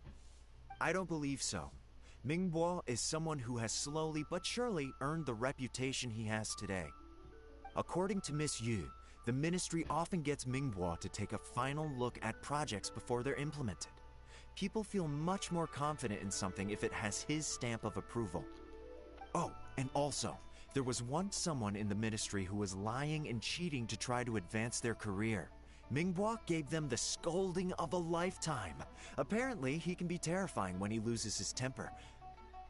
I don't believe so. Mingbois is someone who has slowly but surely earned the reputation he has today. According to Miss Yu, the Ministry often gets Mingbois to take a final look at projects before they're implemented. People feel much more confident in something if it has his stamp of approval. Oh, and also, there was once someone in the Ministry who was lying and cheating to try to advance their career. Minghua gave them the scolding of a lifetime. Apparently, he can be terrifying when he loses his temper.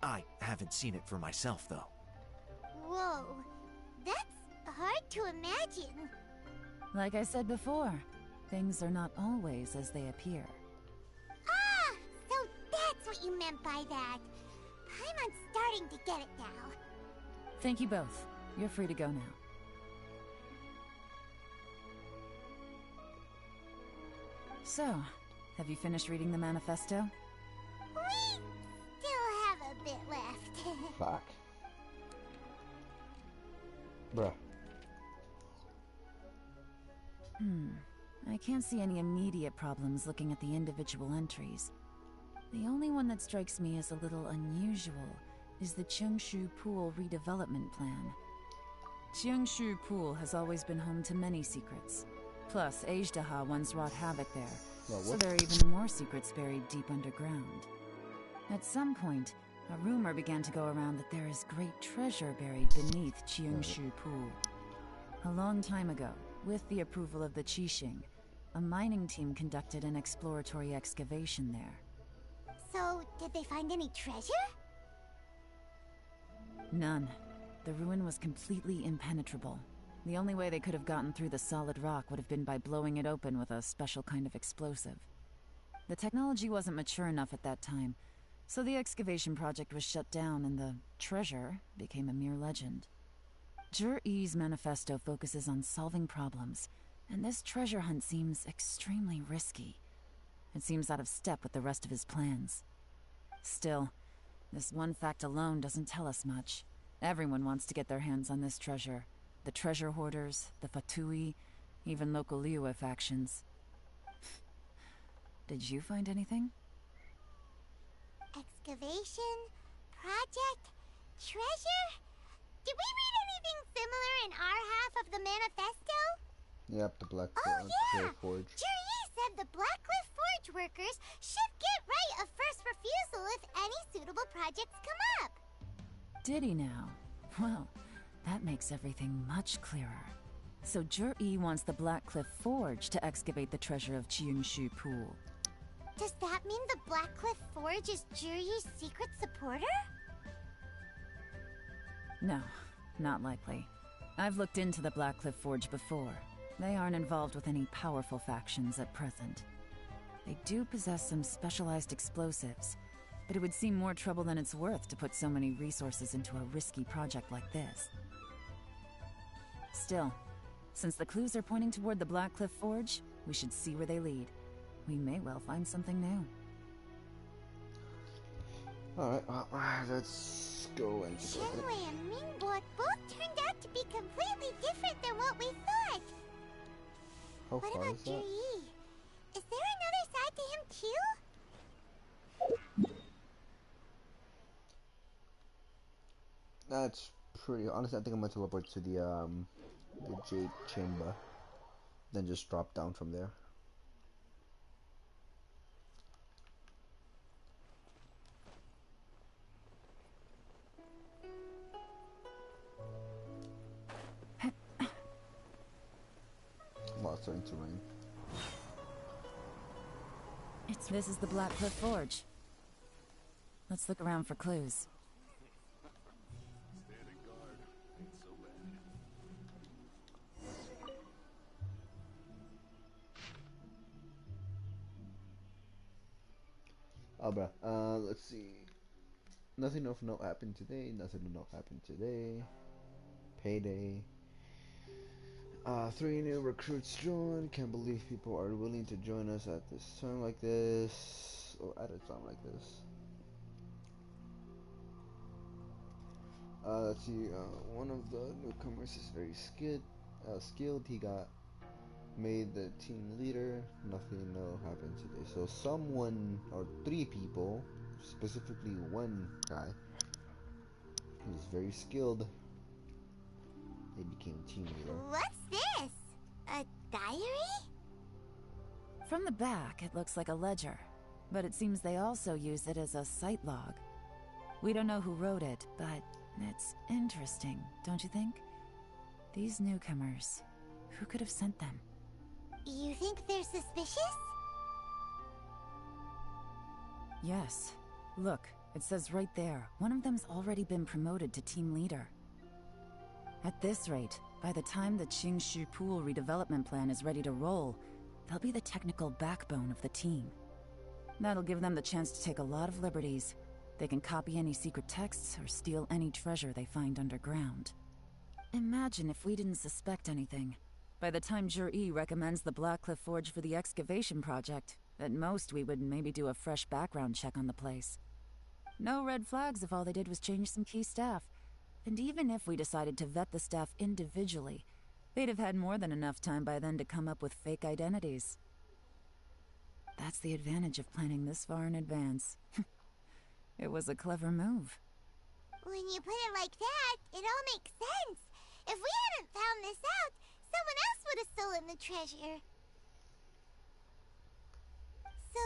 I haven't seen it for myself, though. Whoa, that's hard to imagine. Like I said before, things are not always as they appear. Ah, so that's what you meant by that. I'm starting to get it now. Thank you both. You're free to go now. So, have you finished reading the manifesto? We still have a bit left. Fuck. Bruh. I can't see any immediate problems looking at the individual entries. The only one that strikes me as a little unusual is the Cheongshu Pool redevelopment plan. Cheongshu Pool has always been home to many secrets. Plus, Ajdaha once wrought havoc there, so there are even more secrets buried deep underground. At some point, a rumor began to go around that there is great treasure buried beneath Cheongshu Pool. A long time ago, with the approval of the Qixing, a mining team conducted an exploratory excavation there. So, did they find any treasure? None. The ruin was completely impenetrable. The only way they could have gotten through the solid rock would have been by blowing it open with a special kind of explosive. The technology wasn't mature enough at that time, so the excavation project was shut down and the treasure became a mere legend. Zhi-Yi's manifesto focuses on solving problems, and this treasure hunt seems extremely risky. It seems out of step with the rest of his plans. Still, this one fact alone doesn't tell us much. Everyone wants to get their hands on this treasure. The treasure hoarders, the Fatui, even local Liyue factions. Did you find anything? Excavation? Project? Treasure? Did we read anything similar in our half of the manifesto? Yep, the Black Forge. Zhi-Yi said the Blackcliff Forge workers should get right of first refusal if any suitable projects come up. Did he now? Well, that makes everything much clearer. So Zhi-Yi wants the Blackcliff Forge to excavate the treasure of Cheongshu Pool. Does that mean the Blackcliff Forge is Zhi-Yi's secret supporter? No, not likely. I've looked into the Blackcliff Forge before. They aren't involved with any powerful factions at present. They do possess some specialized explosives, but it would seem more trouble than it's worth to put so many resources into a risky project like this. Still, since the clues are pointing toward the Blackcliff Forge, we should see where they lead. We may well find something new. Alright, let's go and take a look. Shenwei and Mingbok both turned out to be completely different than what we thought. How What far about is that? Zhi-Yi? Is there another side to him too? That's pretty. Honestly, I think I'm gonna teleport to the Jade Chamber, then just drop down from there. Wow, it's starting to rain. This is the Blackcliff Forge. Let's look around for clues. Oh, bruh. Let's see. Nothing of note happened today. Nothing of note happened today. Payday. 3 new recruits joined. Can't believe people are willing to join us at this time like this. Or at a time like this. Let's see. One of the newcomers is very skilled. He got made the team leader. Nothing happened today. So someone or 3 people, specifically one guy, who's very skilled, they became team leader. What's this? A diary? From the back, it looks like a ledger, but it seems they also use it as a site log. We don't know who wrote it, but it's interesting, don't you think? These newcomers, who could have sent them? You think they're suspicious? Yes. Look, it says right there, one of them's already been promoted to team leader. At this rate, by the time the Qingshu Pool redevelopment plan is ready to roll, they'll be the technical backbone of the team. That'll give them the chance to take a lot of liberties. They can copy any secret texts or steal any treasure they find underground. Imagine if we didn't suspect anything. By the time Jur-E recommends the Blackcliff Forge for the excavation project, at most we would maybe do a fresh background check on the place. No red flags if all they did was change some key staff. And even if we decided to vet the staff individually, they'd have had more than enough time by then to come up with fake identities. That's the advantage of planning this far in advance. It was a clever move. When you put it like that, it all makes sense. If we hadn't found this out, someone else would have stolen the treasure. So,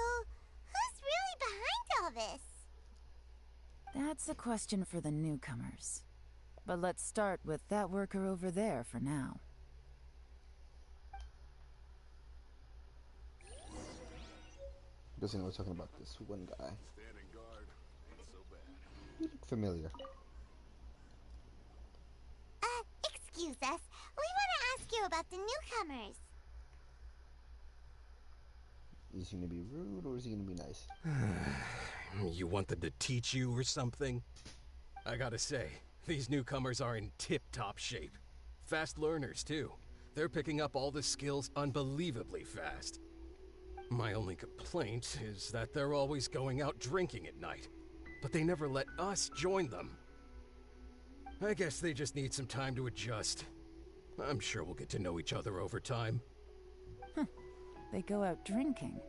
who's really behind all this? That's a question for the newcomers. But let's start with that worker over there for now. Guessing we're talking about this one guy. You look familiar. Excuse us. We want to ask you about the newcomers. Is he gonna be rude or is he gonna be nice? You want them to teach you or something? I gotta say, these newcomers are in tip-top shape. Fast learners, too. They're picking up all the skills unbelievably fast. My only complaint is that they're always going out drinking at night, but they never let us join them. I guess they just need some time to adjust. I'm sure we'll get to know each other over time. They go out drinking.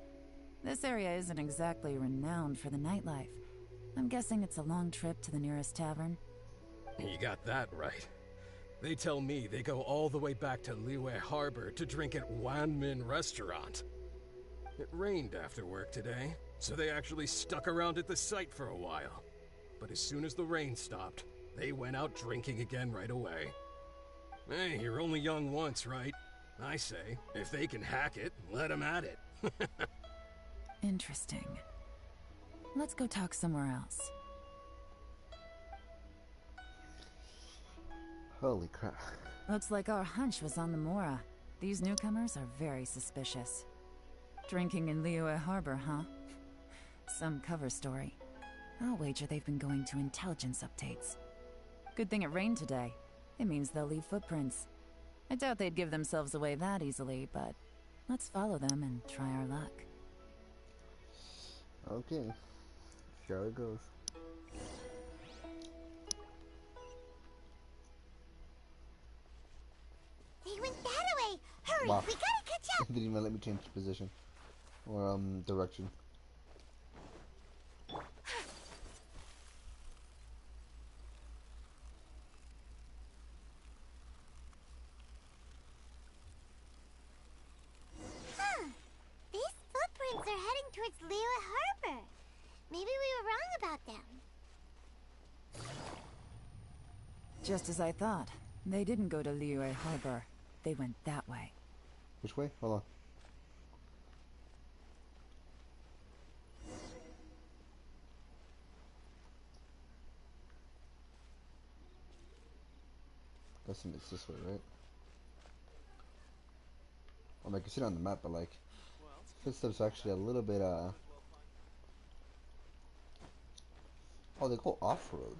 This area isn't exactly renowned for the nightlife. I'm guessing it's a long trip to the nearest tavern. You got that right. They tell me they go all the way back to Liyue Harbor to drink at Wanmin Restaurant. It rained after work today, so they actually stuck around at the site for a while. But as soon as the rain stopped, they went out drinking again right away. Hey, you're only young once, right? I say, if they can hack it, let them at it. Interesting. Let's go talk somewhere else. Holy crap. Looks like our hunch was on the Mora. These newcomers are very suspicious. Drinking in Liyue Harbor, huh? Some cover story. I'll wager they've been going to intelligence updates. Good thing it rained today. It means they'll leave footprints. I doubt they'd give themselves away that easily, but let's follow them and try our luck. Okay. See how it goes. They went that way! Hurry, Wow. we gotta catch up! Didn't even let me change position. Or, direction. These footprints are heading towards Liyue Harbor. Maybe we were wrong about them. Just as I thought. They didn't go to Liyue Harbor. They went that way. Which way? Hold on. Guessing it's this way, right? I mean, I can see it on the map, but like, footsteps are actually a little bit, oh, they go off-road.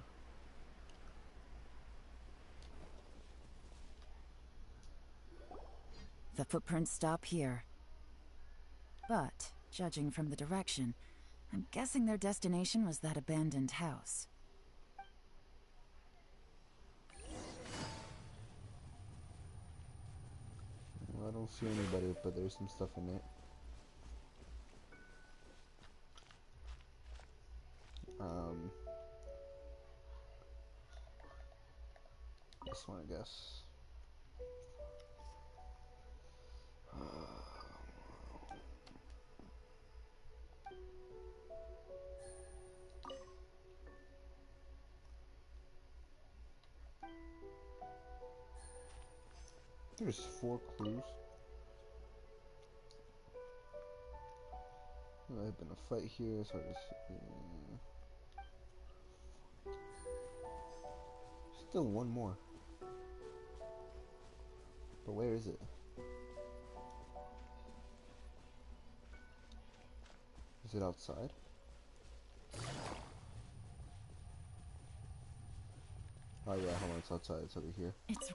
The footprints stop here. But, judging from the direction, I'm guessing their destination was that abandoned house. Well, I don't see anybody, but there's some stuff in it. This one, I guess. There's 4 clues. There had been a fight here, so still one more. But where is it? Is it outside? Oh yeah, hold on, it's outside, it's over here. It's...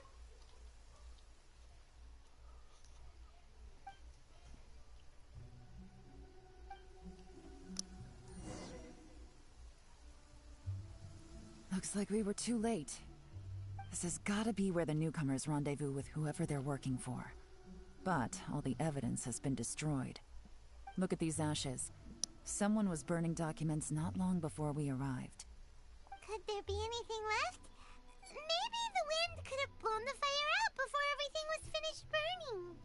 Looks like we were too late. This has gotta be where the newcomers rendezvous with whoever they're working for. But all the evidence has been destroyed. Look at these ashes. Someone was burning documents not long before we arrived. Could there be anything left? Maybe the wind could have blown the fire out before everything was finished burning.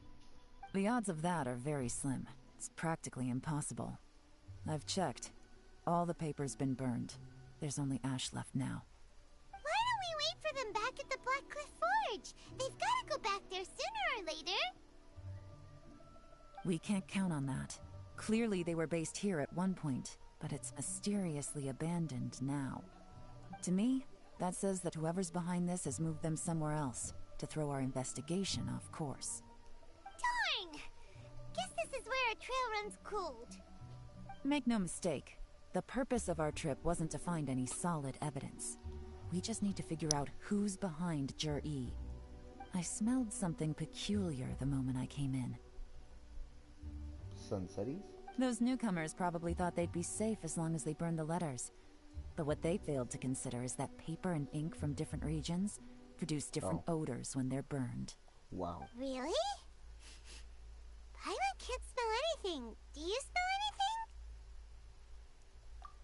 The odds of that are very slim. It's practically impossible. I've checked. All the paper's been burned. There's only ash left now. Why don't we wait for them back at the Black Cliff Forge? They've got to go back there sooner or later. We can't count on that. Clearly they were based here at one point, but it's mysteriously abandoned now. To me, that says that whoever's behind this has moved them somewhere else to throw our investigation off course. Darn! Guess this is where a trail runs cold. Make no mistake, the purpose of our trip wasn't to find any solid evidence. We just need to figure out who's behind Jur-E. I smelled something peculiar the moment I came in. Sunsetties? Those newcomers probably thought they'd be safe as long as they burned the letters. But what they failed to consider is that paper and ink from different regions produce different odors when they're burned. Wow. Really? Paimon can't smell anything. Do you smell anything?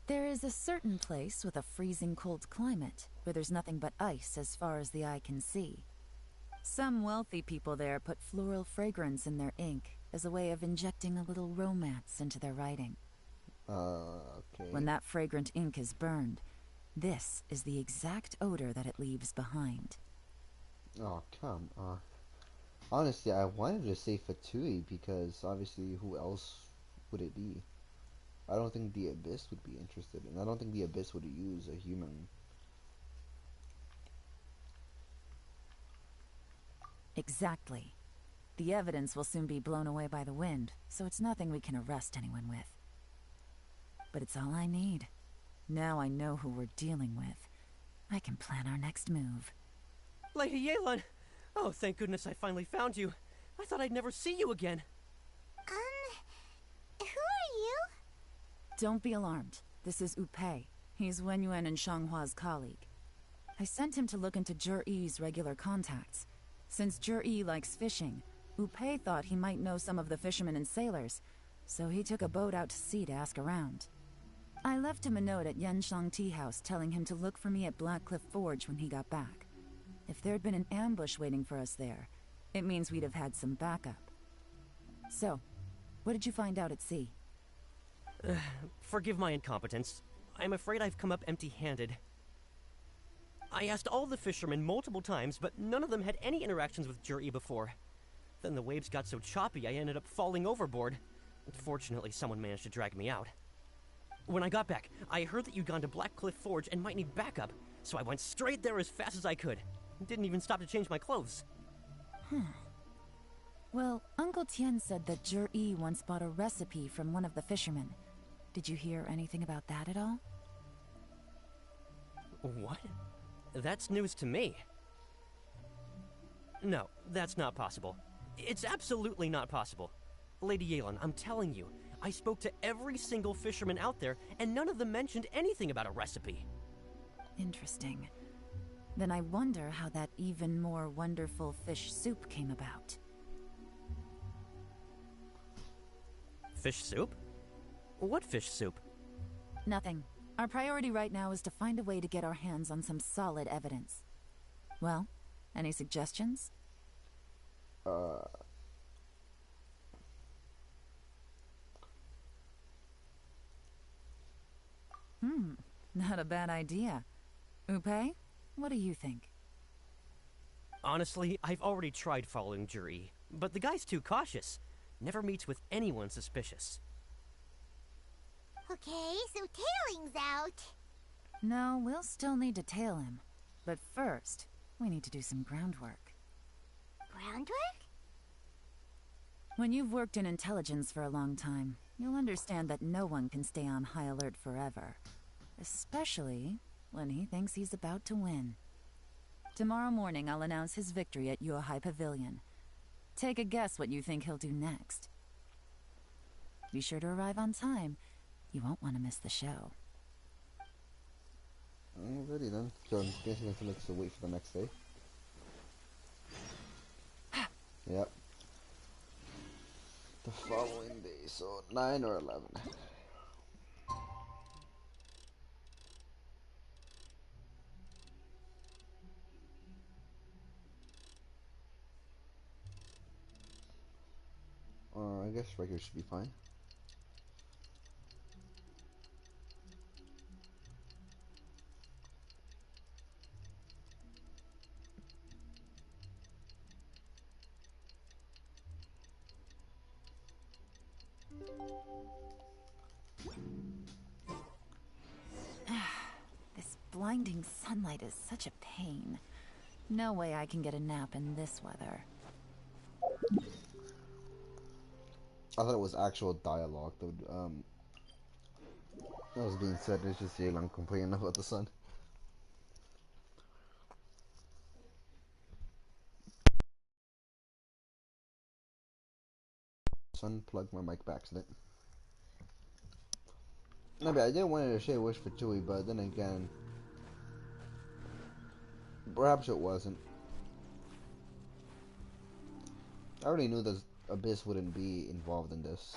There is a certain place with a freezing cold climate where there's nothing but ice as far as the eye can see. Some wealthy people there put floral fragrance in their ink as a way of injecting a little romance into their writing. Okay. When that fragrant ink is burned, this is the exact odor that it leaves behind. Oh, come on. Honestly, I wanted to say Fatui because obviously who else would it be? I don't think the Abyss would be interested, and I don't think the Abyss would use a human. Exactly. The evidence will soon be blown away by the wind, so it's nothing we can arrest anyone with. But it's all I need. Now I know who we're dealing with. I can plan our next move. Lady Yelan! Oh, thank goodness I finally found you. I thought I'd never see you again. Who are you? Don't be alarmed. This is Upei. He's Wenyuan and Shanghua's colleague. I sent him to look into Jur-E's regular contacts. Since Jur-E likes fishing, Upei thought he might know some of the fishermen and sailors, so he took a boat out to sea to ask around. I left him a note at Yanshang Tea House telling him to look for me at Black Cliff Forge when he got back. If there'd been an ambush waiting for us there, it means we'd have had some backup. So, what did you find out at sea? Forgive my incompetence. I'm afraid I've come up empty-handed. I asked all the fishermen multiple times, but none of them had any interactions with Jur-E before. Then the waves got so choppy I ended up falling overboard. Fortunately, someone managed to drag me out. When I got back, I heard that you'd gone to Black Cliff Forge and might need backup, so I went straight there as fast as I could. Didn't even stop to change my clothes. Well, Uncle Tien said that Jur-E once bought a recipe from one of the fishermen. Did you hear anything about that at all? What? That's news to me. No, that's not possible. It's absolutely not possible. Lady Yelan, I'm telling you, I spoke to every single fisherman out there, and none of them mentioned anything about a recipe. Interesting. Then I wonder how that even more wonderful fish soup came about. Fish soup? What fish soup? Nothing. Our priority right now is to find a way to get our hands on some solid evidence. Well, any suggestions? Not a bad idea. Upei, what do you think? Honestly, I've already tried following Jur-E, but the guy's too cautious. Never meets with anyone suspicious. Okay, so tailing's out. No, we'll still need to tail him. But first, we need to do some groundwork. Groundwork? When you've worked in intelligence for a long time, you'll understand that no one can stay on high alert forever. Especially when he thinks he's about to win. Tomorrow morning, I'll announce his victory at Yohai Pavilion. Take a guess what you think he'll do next. Be sure to arrive on time. You won't want to miss the show. Alrighty then. So I'm guessing I have to wait for the next day. Yep. The following day, so 9 or 11. I guess regular should be fine. This blinding sunlight is such a pain. No way I can get a nap in this weather. I thought it was actual dialogue that was being said. It's just Yelan complaining about the sun. Unplugged my mic by accident. Maybe I didn't want to say a wish for Chewie, but then again, perhaps it wasn't. I already knew that Abyss wouldn't be involved in this.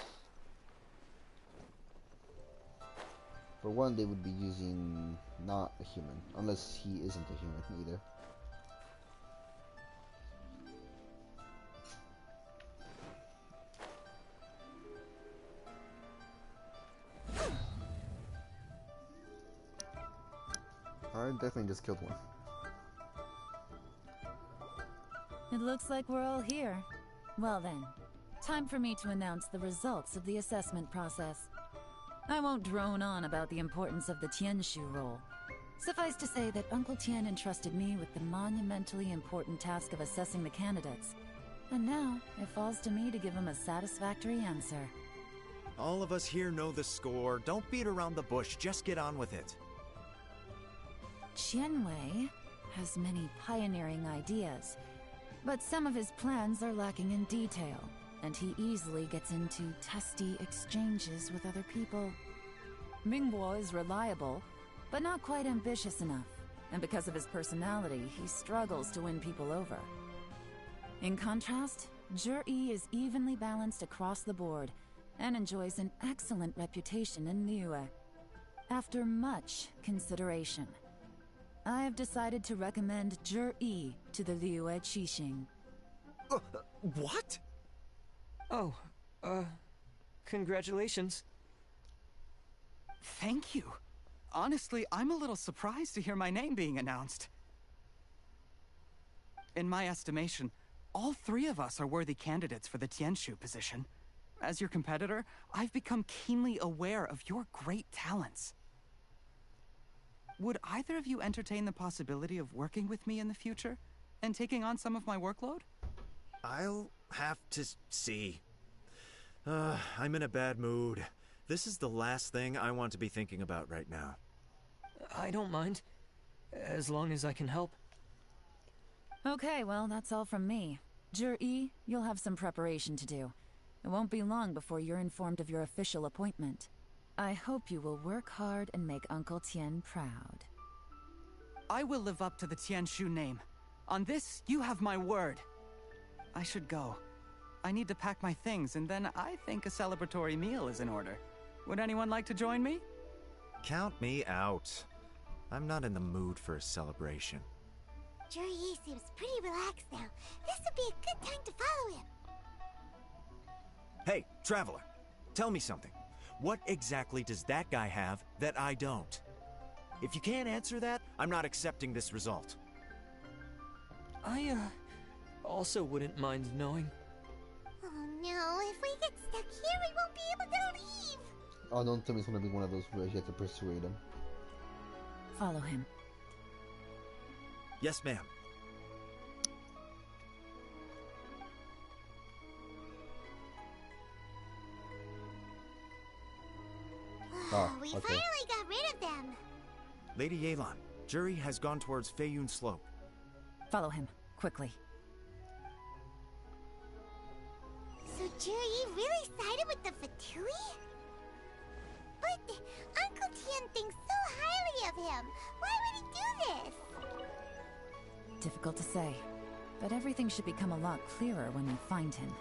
For one, they would be using not a human, unless he isn't a human either. I definitely just killed one. It looks like we're all here. Well then, time for me to announce the results of the assessment process. I won't drone on about the importance of the Tianshu role. Suffice to say that Uncle Tien entrusted me with the monumentally important task of assessing the candidates. And now, it falls to me to give him a satisfactory answer. All of us here know the score. Don't beat around the bush, just get on with it. Qianwei has many pioneering ideas, but some of his plans are lacking in detail, and he easily gets into testy exchanges with other people. Mingbo is reliable, but not quite ambitious enough, and because of his personality, he struggles to win people over. In contrast, Zhi is evenly balanced across the board, and enjoys an excellent reputation in Liyue. After much consideration, I have decided to recommend Zhi to the Liyue Qixing. What? Oh, congratulations. Thank you. Honestly, I'm a little surprised to hear my name being announced. In my estimation, all three of us are worthy candidates for the Tianshu position. As your competitor, I've become keenly aware of your great talents. Would either of you entertain the possibility of working with me in the future and taking on some of my workload? I'll have to see. I'm in a bad mood. This is the last thing I want to be thinking about right now. I don't mind, as long as I can help. Okay, well, that's all from me. Zhi, you'll have some preparation to do. It won't be long before you're informed of your official appointment. I hope you will work hard and make Uncle Tien proud. I will live up to the Tianshu name. On this, you have my word. I should go. I need to pack my things, and then I think a celebratory meal is in order. Would anyone like to join me? Count me out. I'm not in the mood for a celebration. Zhi seems pretty relaxed now. This would be a good time to follow him. Hey, Traveler, tell me something. What exactly does that guy have that I don't? If you can't answer that, I'm not accepting this result. I, also wouldn't mind knowing. Oh no, if we get stuck here, we won't be able to leave. Oh, don't tell me it's gonna be one of those where you have to persuade him. Follow him. Yes, ma'am. We finally got rid of them. Lady Yelan, Jury has gone towards Feiyun Slope. Follow him, quickly. So Juri really sided with the Fatui? But Uncle Tian thinks so highly of him. Why would he do this? Difficult to say, but everything should become a lot clearer when we find him.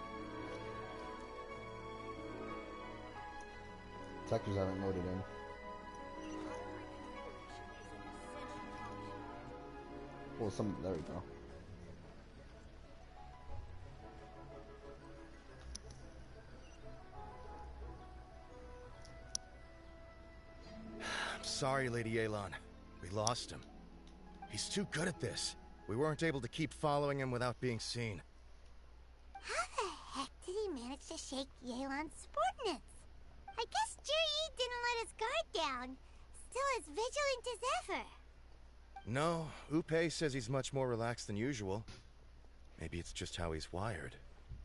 Sectors haven't loaded in. Well, there we go. I'm sorry, Lady Yelan. We lost him. He's too good at this. We weren't able to keep following him without being seen. How the heck did he manage to shake Yelan's subordinates? I guess Juri didn't let his guard down. Still as vigilant as ever. No, Upe says he's much more relaxed than usual. Maybe it's just how he's wired.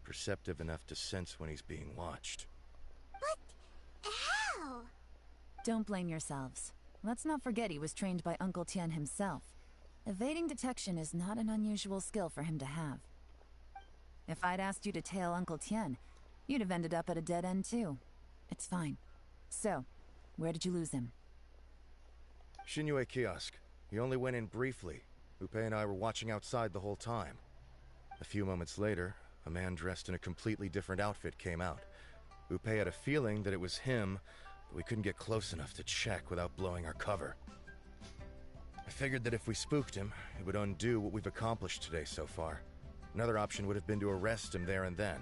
Perceptive enough to sense when he's being watched. But how? Don't blame yourselves. Let's not forget he was trained by Uncle Tian himself. Evading detection is not an unusual skill for him to have. If I'd asked you to tail Uncle Tian, you'd have ended up at a dead end too. It's fine. So, where did you lose him? Shinyue Kiosk. He only went in briefly. Upe and I were watching outside the whole time. A few moments later, a man dressed in a completely different outfit came out. Upe had a feeling that it was him, but we couldn't get close enough to check without blowing our cover. I figured that if we spooked him, it would undo what we've accomplished today so far. Another option would have been to arrest him there and then,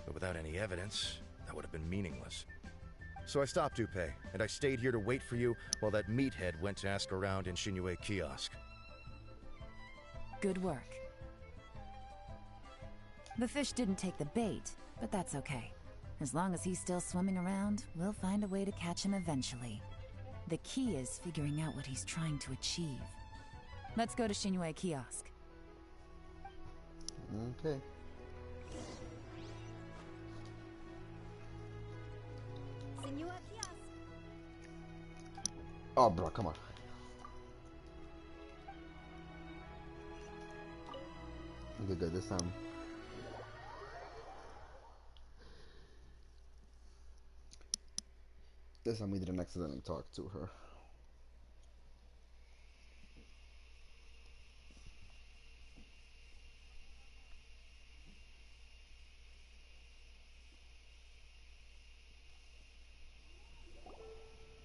but without any evidence, that would have been meaningless. So I stopped Upe, and I stayed here to wait for you while that meathead went to ask around in Shinyue Kiosk. Good work. The fish didn't take the bait, but that's okay. As long as he's still swimming around, we'll find a way to catch him eventually. The key is figuring out what he's trying to achieve. Let's go to Shinyue Kiosk. Okay. Oh, bro, come on. Okay, good. This time. This time we didn't accidentally talk to her.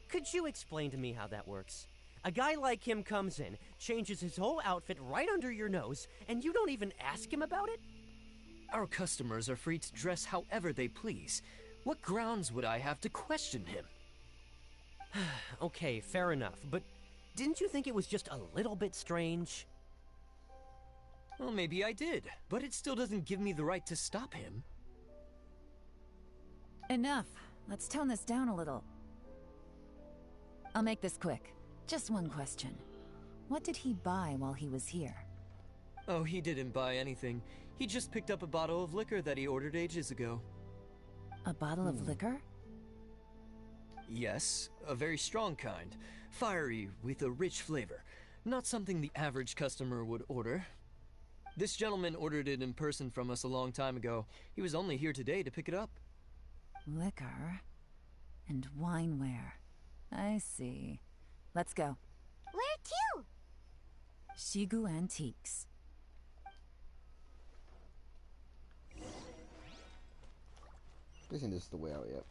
Could you explain to me how that works? A guy like him comes in, changes his whole outfit right under your nose, and you don't even ask him about it? Our customers are free to dress however they please. What grounds would I have to question him? Okay, fair enough, but didn't you think it was just a little bit strange? Well, maybe I did, but it still doesn't give me the right to stop him. Enough. Let's tone this down a little. I'll make this quick. Just one question. What did he buy while he was here? Oh, he didn't buy anything. He just picked up a bottle of liquor that he ordered ages ago. A bottle of liquor? Yes, a very strong kind. Fiery, with a rich flavor. Not something the average customer would order. This gentleman ordered it in person from us a long time ago. He was only here today to pick it up. Liquor and wineware. I see. Let's go. Where to? Shigu Antiques. Guessing this is the way out yet.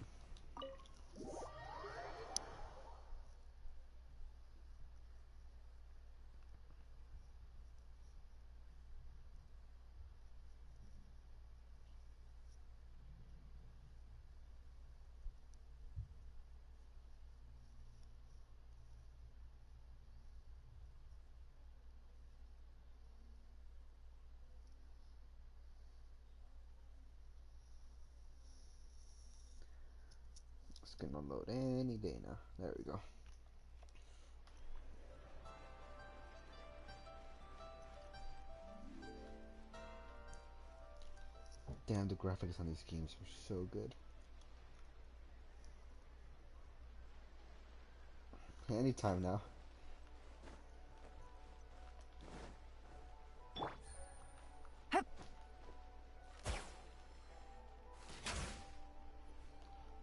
gonna load any day now. There we go. Damn, the graphics on these games are so good. Anytime now.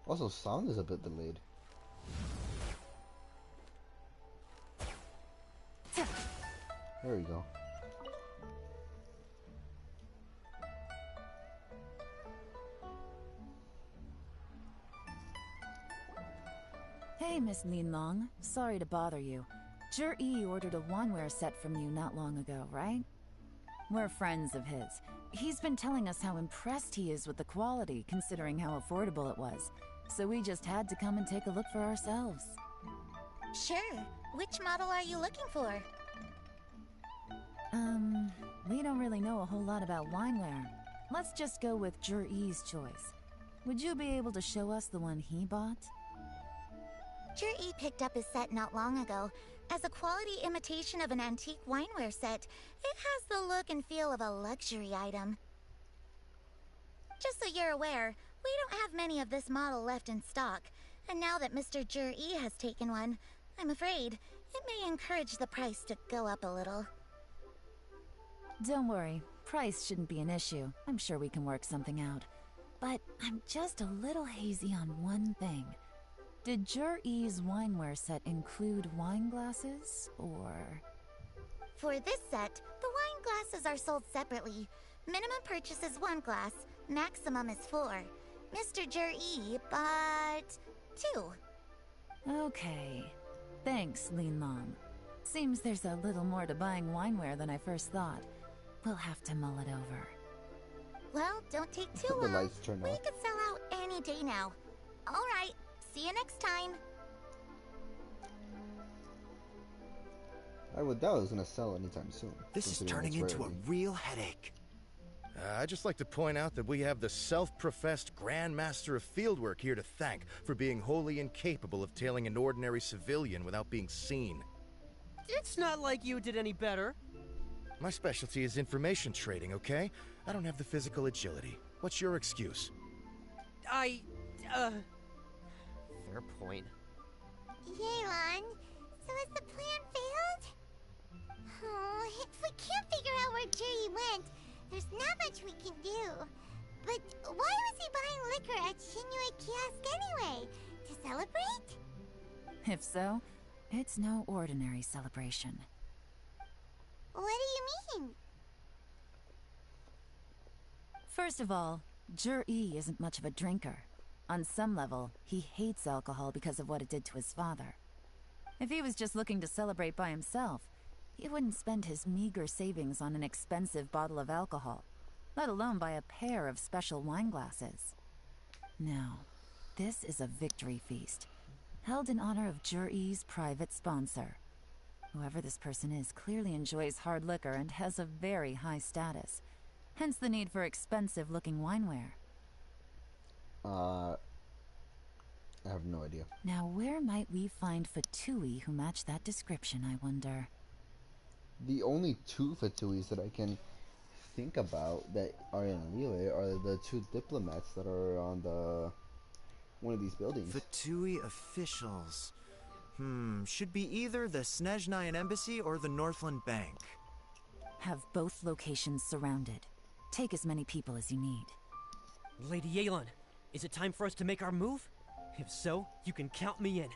Also, sound is a bit delayed. There we go. Hey, Miss Linlong. Sorry to bother you. Zhi ordered a wanware set from you not long ago, right? We're friends of his. He's been telling us how impressed he is with the quality, considering how affordable it was. So we just had to come and take a look for ourselves. Sure. Which model are you looking for? We don't really know a whole lot about wineware. Let's just go with Zhi's choice. Would you be able to show us the one he bought? Zhi picked up his set not long ago. As a quality imitation of an antique wineware set, it has the look and feel of a luxury item. Just so you're aware, we don't have many of this model left in stock, and now that Mr. Zhi has taken one, I'm afraid it may encourage the price to go up a little. Don't worry, price shouldn't be an issue. I'm sure we can work something out. But I'm just a little hazy on one thing. Did Zhi's wineware set include wine glasses, or...? For this set, the wine glasses are sold separately. Minimum purchase is 1 glass, maximum is 4. Mr. Zhi bought 2. Okay. Thanks, Linlong. Seems there's a little more to buying wineware than I first thought. We'll have to mull it over. Well, don't take too The long. lights turn We off. could sell out any day now. Alright, see you next time. I would doubt it was gonna sell anytime soon. This is considering turning it's into a rarity. real headache. I'd just like to point out that we have the self-professed Grand Master of Fieldwork here to thank for being wholly incapable of tailing an ordinary civilian without being seen. It's not like you did any better. My specialty is information trading, okay? I don't have the physical agility. What's your excuse? Fair point. Yelan, so has the plan failed? Oh, if we can't figure out where Jerry went, there's not much we can do. But why was he buying liquor at Shinue Kiosk anyway? To celebrate? If so, it's no ordinary celebration. What do you mean? First of all, Zhi isn't much of a drinker. On some level, he hates alcohol because of what it did to his father. If he was just looking to celebrate by himself, he wouldn't spend his meager savings on an expensive bottle of alcohol, let alone buy a pair of special wine glasses. No, this is a victory feast, held in honor of Zhi's private sponsor. Whoever this person is clearly enjoys hard liquor and has a very high status, hence the need for expensive-looking wineware. I have no idea. Now, where might we find Fatui who match that description, I wonder? The only 2 Fatuis that I can think about that are in Liyue are the 2 diplomats that are on one of these buildings. Fatui officials. Should be either the Snezhnayan Embassy or the Northland Bank. Have both locations surrounded. Take as many people as you need. Lady Yelan, is it time for us to make our move? If so, you can count me in.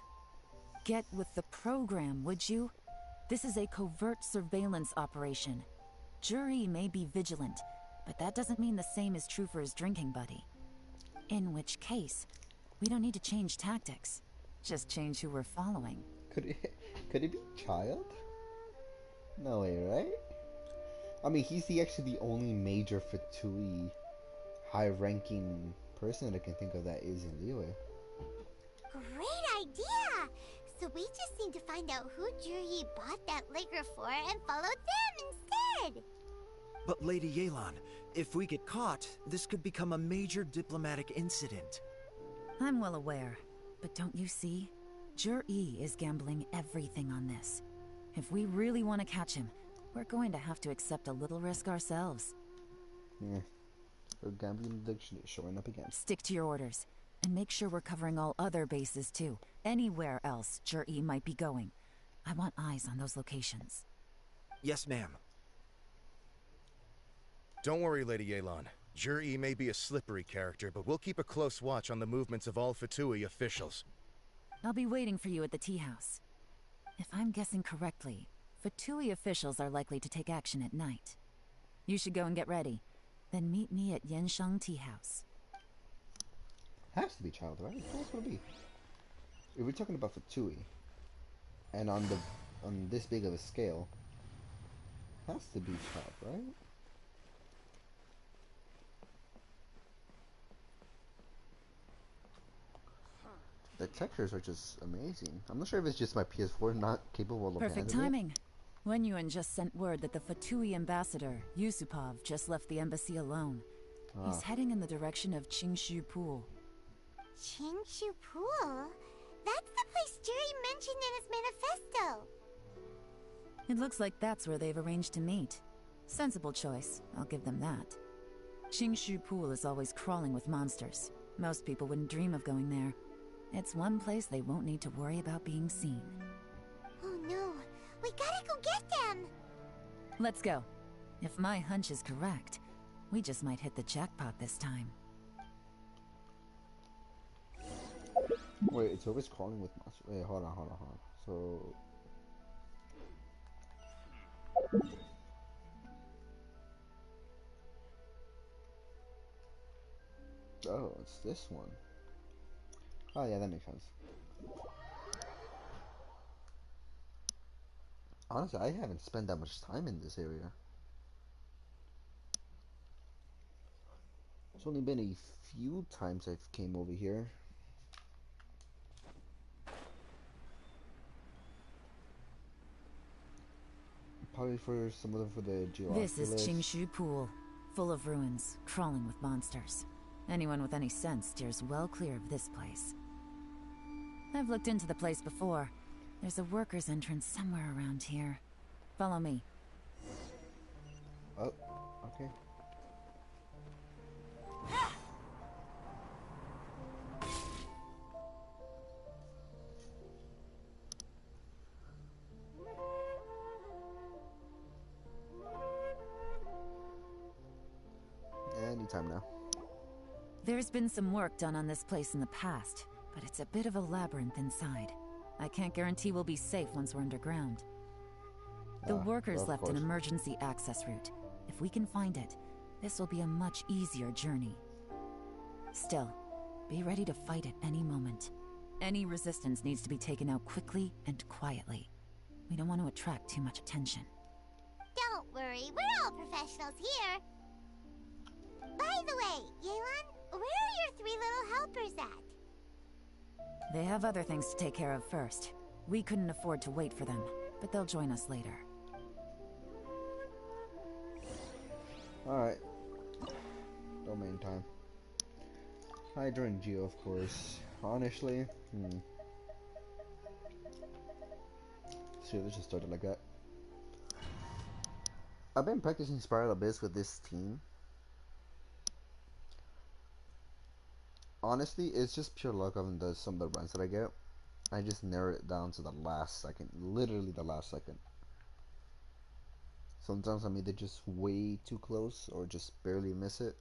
Get with the program, would you? This is a covert surveillance operation. Zhi may be vigilant, but that doesn't mean the same is true for his drinking buddy. In which case, we don't need to change tactics. Just change who we're following. Could it be Child? No way, right? I mean, he's actually the only major Fatui high-ranking person I can think of that is in Liyue. Great idea! So we just need to find out who Jerry bought that liquor for and follow them instead! But Lady Yelan, if we get caught, this could become a major diplomatic incident. I'm well aware. But don't you see? Jur-E is gambling everything on this. If we really want to catch him, we're going to have to accept a little risk ourselves. Yeah. Her gambling addiction is showing up again. Stick to your orders, and make sure we're covering all other bases too. Anywhere else Jur-E might be going. I want eyes on those locations. Yes, ma'am. Don't worry, Lady Yelan. Jur-E may be a slippery character, but we'll keep a close watch on the movements of all Fatui officials. I'll be waiting for you at the tea house. If I'm guessing correctly, Fatui officials are likely to take action at night. You should go and get ready. Then meet me at Yensheng Tea House. Has to be child, right? Who else would it be? If we're talking about Fatui, and on this big of a scale, has to be child, right? The textures are just amazing. I'm not sure if it's just my PS4 not capable of Perfect handling timing. Wenyuan just sent word that the Fatui ambassador, Yusupov, just left the embassy alone. He's heading in the direction of Qingshu Pool. Qingshu Pool? That's the place Jerry mentioned in his manifesto. It looks like that's where they've arranged to meet. Sensible choice, I'll give them that. Qingshu Pool is always crawling with monsters. Most people wouldn't dream of going there. It's one place they won't need to worry about being seen. Oh no, we gotta go get them! Let's go. If my hunch is correct, we just might hit the jackpot this time. Wait, it's always crawling with monsters. Wait, hold on. So... oh, it's this one. Oh yeah, that makes sense. Honestly, I haven't spent that much time in this area. It's only been a few times I've came over here. Probably for some of them for the Geoculus. This is Qingshu Pool, full of ruins, crawling with monsters. Anyone with any sense steers well clear of this place. I've looked into the place before. There's a worker's entrance somewhere around here. Follow me. Oh, okay. Anytime now. There's been some work done on this place in the past, but it's a bit of a labyrinth inside. I can't guarantee we'll be safe once we're underground. The workers left an emergency access route. If we can find it, this will be a much easier journey. Still, be ready to fight at any moment. Any resistance needs to be taken out quickly and quietly. We don't want to attract too much attention. Don't worry, we're all professionals here. By the way, Yelan, where are your three little helpers at? They have other things to take care of first. We couldn't afford to wait for them, but they'll join us later. Alright. Domain time. Hydra and Geo, of course. Honestly, see, let's just start it like that. I've been practicing Spiral Abyss with this team. Honestly, it's just pure luck on some of the runs that I get. I just narrow it down to the last second. Literally the last second. Sometimes I'm either just way too close or just barely miss it.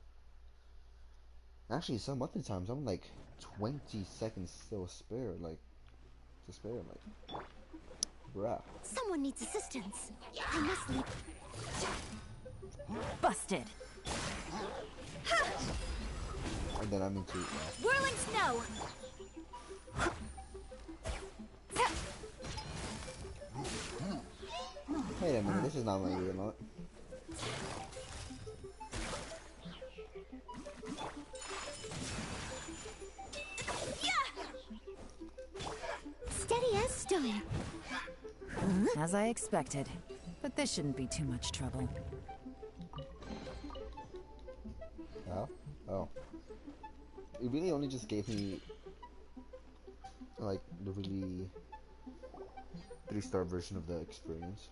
Actually, some other times I'm like 20 seconds still spare, like, to spare, like, bruh. Someone needs assistance. I must leave. Busted! And then I'm into it now. Whirling snow! Wait a minute, this is not my remote. Steady as stone. As I expected. But this shouldn't be too much trouble. Oh? Oh. It really only just gave me Like the really 3-star version of the experience.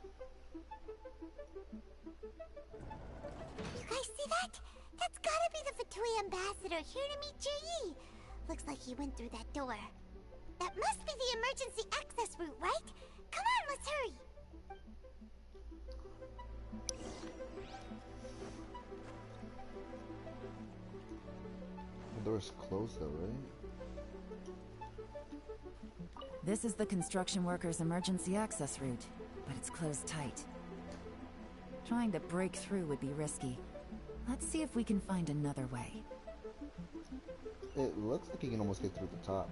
You guys see that? That's gotta be the Fatui ambassador here to meet Ji. Looks like he went through that door. That must be the emergency access route, right? Come on, let's hurry. The door's closed though, right? This is the construction workers' emergency access route, but it's closed tight. Trying to break through would be risky. Let's see if we can find another way. It looks like you can almost get through the top.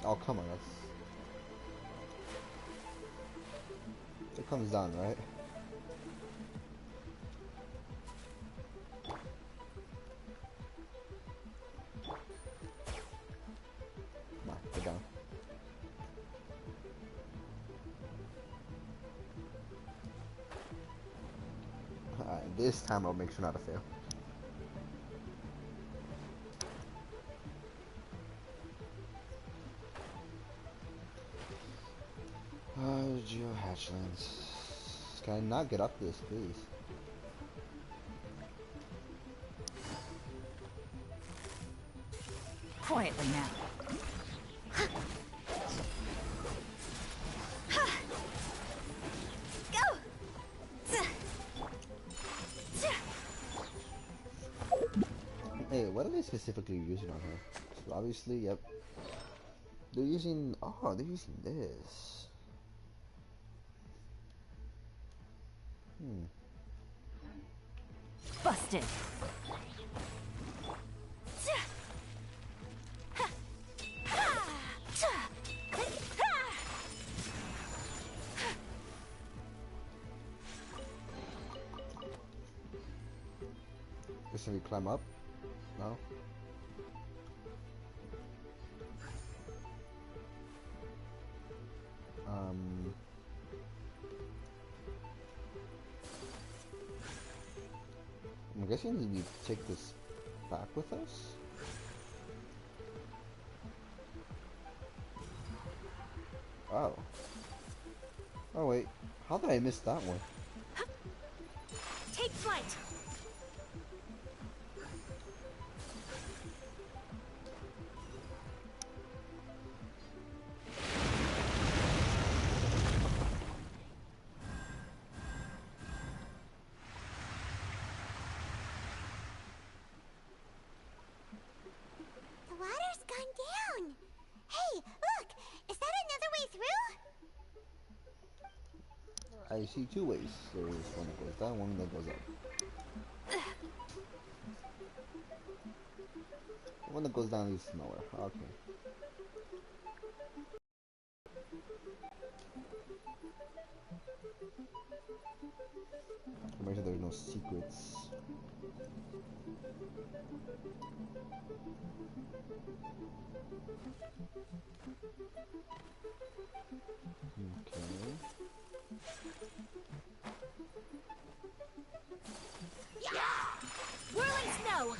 Oh, come on, that's... It comes down, right? Come on, get down. This time I'll make sure not to fail. Geo hatchlings. Can I not get up this, please? Quietly now. Go! Hey, what are they specifically using on her? So obviously, yep. They're using... Oh, they're using this. Busted. Can we climb up? No? I'm guessing we take this back with us? Oh. Oh wait, how did I miss that one? Take flight. The water's gone down. Hey, look! Is that another way through? I see two ways. There's one that goes down, one that goes up. The one that goes down leads to nowhere. Okay. Make sure there's no secrets. Okay. Whirling snow!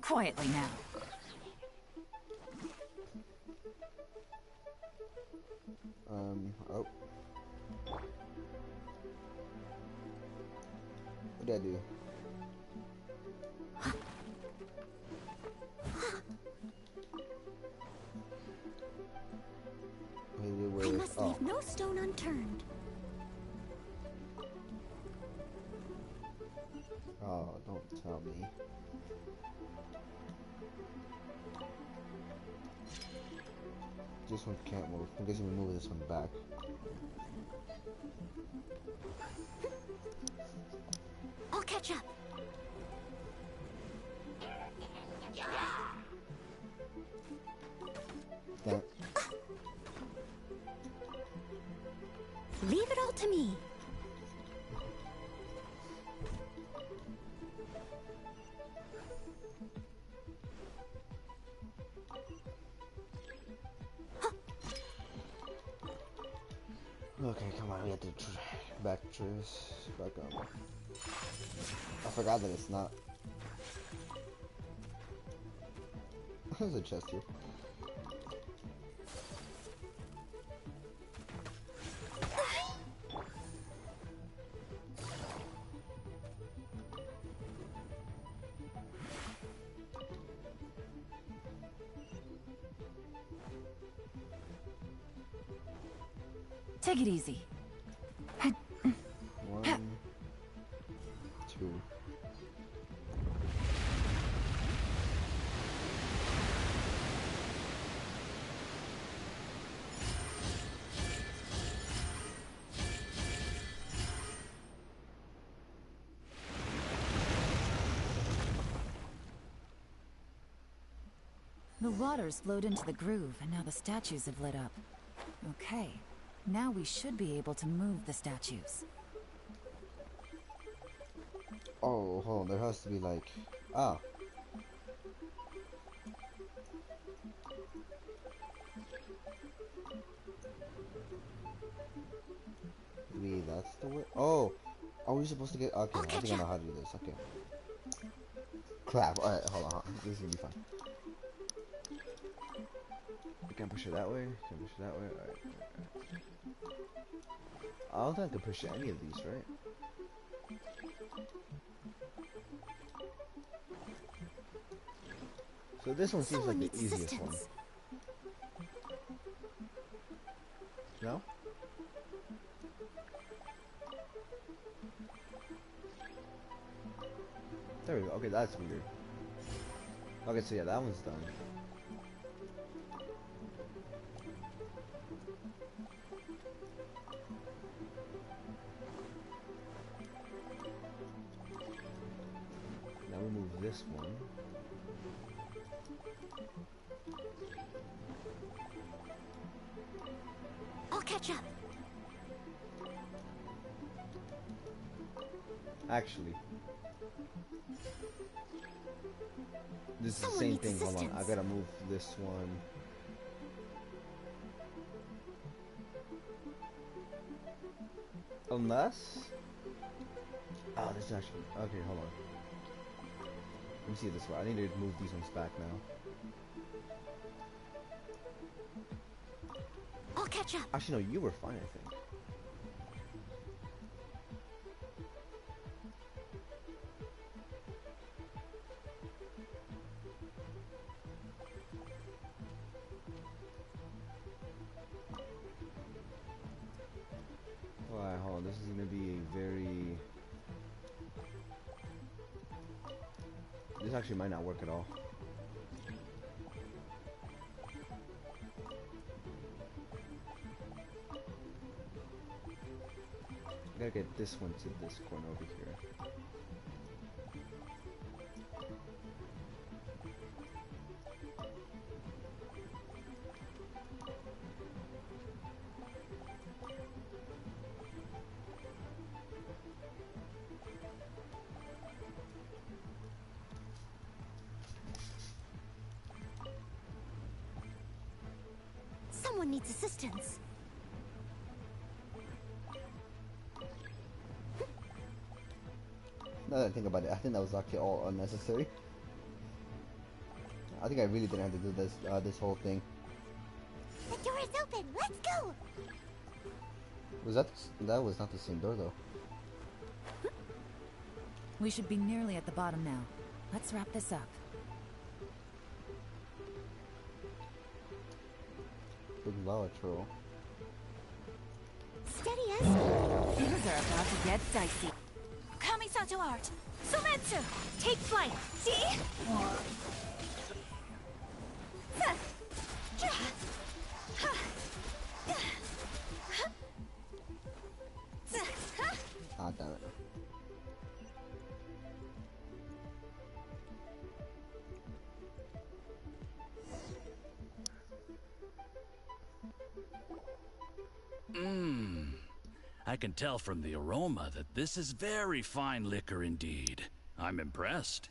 Quietly now. Oh. What did I do? I must leave no stone unturned. Oh, don't tell me. This one can't move. I'm guessing we move this one back. I'll catch up. Damn it. Leave it all to me. we have to back trace back up. I forgot that it's not. There's a chest here. Take it easy. One, two. The water's flowed into the groove, and now the statues have lit up. Okay, now we should be able to move the statues. Oh, hold on. There has to be like, ah. Maybe that's the way. Oh, are we supposed to get? Okay, I think I know how to do this. Okay. Crap. All right, hold on. This is gonna be fun. I can push it that way. Can push it that way. All right. I don't think I can push any of these, right? So this one seems like the easiest one. No? There we go. Okay, that's weird. Okay, so yeah, that one's done. Now remove this one. I'll catch up. Actually, this is the same thing. Hold on, I gotta move this one. Unless, oh, this is actually okay. Hold on. Let me see it this way. I need to move these ones back now. I'll catch up. Actually, no, you were fine, I think. Alright, hold on. This is gonna be a very. This actually might not work at all. I gotta get this one to this corner over here. Someone needs assistance. Now that I think about it, I think that was actually all unnecessary. I think I really didn't have to do this this whole thing. The door is open. Let's go. Was that was not the same door though? We should be nearly at the bottom now. Let's wrap this up. Big lava troll. Steady as. Things are about to get dicey. Kamisato art. Sumetsu. Take flight. See? Ah, damn it. I can tell from the aroma that this is very fine liquor indeed. I'm impressed.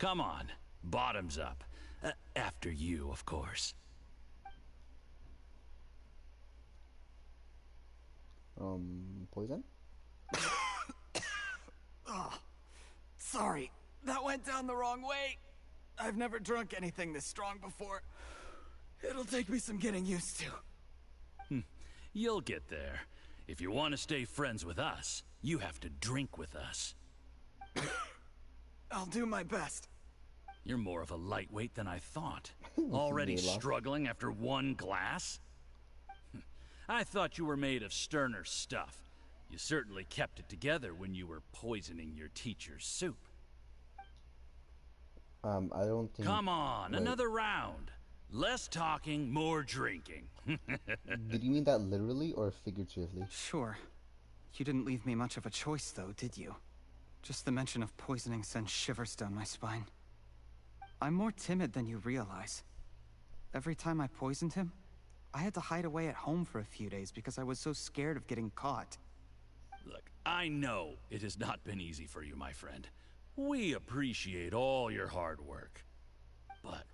Come on, bottoms up. After you, of course. Poison? Oh, sorry, that went down the wrong way. I've never drunk anything this strong before. It'll take me some getting used to. You'll get there. If you want to stay friends with us, you have to drink with us. I'll do my best. You're more of a lightweight than I thought. Already struggling after one glass? I thought you were made of sterner stuff. You certainly kept it together when you were poisoning your teacher's soup. I don't think... Come on, another round. Less talking, more drinking. Did you mean that literally or figuratively? Sure. You didn't leave me much of a choice, though, did you? Just the mention of poisoning sends shivers down my spine. I'm more timid than you realize. Every time I poisoned him, I had to hide away at home for a few days because I was so scared of getting caught. Look, I know it has not been easy for you, my friend. We appreciate all your hard work. But,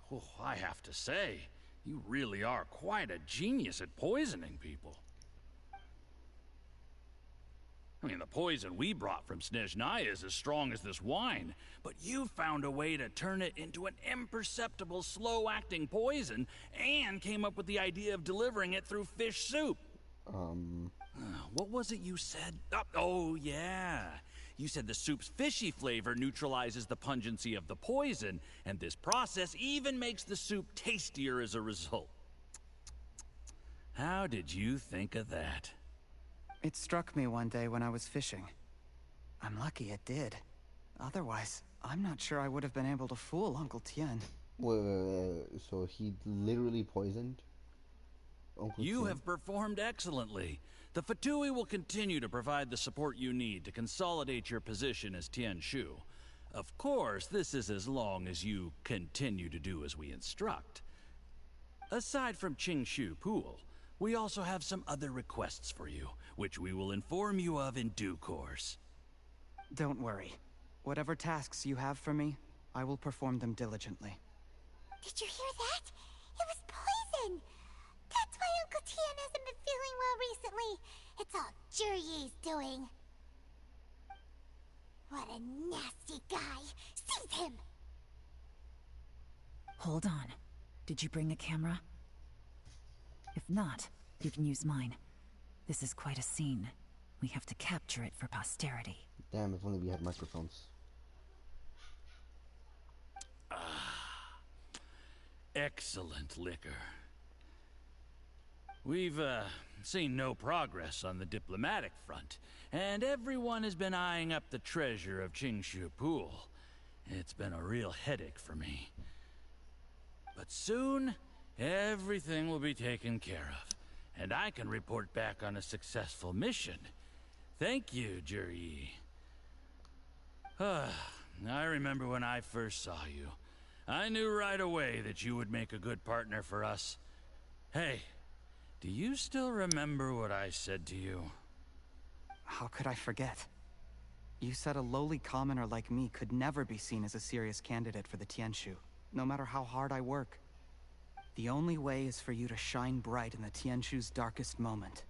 I have to say, you really are quite a genius at poisoning people. I mean, the poison we brought from Snezhnaya is as strong as this wine, but you found a way to turn it into an imperceptible, slow-acting poison, and came up with the idea of delivering it through fish soup. What was it you said? Oh, yeah. You said the soup's fishy flavor neutralizes the pungency of the poison, and this process even makes the soup tastier as a result. How did you think of that? It struck me one day when I was fishing. I'm lucky it did. Otherwise, I'm not sure I would have been able to fool Uncle Tien. Wait, so he literally poisoned Uncle You Tien? have performed excellently. The Fatui will continue to provide the support you need to consolidate your position as Tien Shu. Of course, this is as long as you continue to do as we instruct. Aside from Qing Shu Pool, we also have some other requests for you, which we will inform you of in due course. Don't worry. Whatever tasks you have for me, I will perform them diligently. Did you hear that? It was poison! That's why Uncle Tien hasn't been feeling well recently. It's all Jurye's doing. What a nasty guy! Seize him! Hold on. Did you bring a camera? If not, you can use mine. This is quite a scene. We have to capture it for posterity. Damn, if only we had microphones. Excellent liquor. We've, seen no progress on the diplomatic front, and everyone has been eyeing up the treasure of Qingshu Pool. It's been a real headache for me. But soon, everything will be taken care of, and I can report back on a successful mission. Thank you, Juryi. I remember when I first saw you. I knew right away that you would make a good partner for us. Hey, do you still remember what I said to you? How could I forget? You said a lowly commoner like me could never be seen as a serious candidate for the Tianshu, no matter how hard I work. The only way is for you to shine bright in the Tianshu's darkest moment.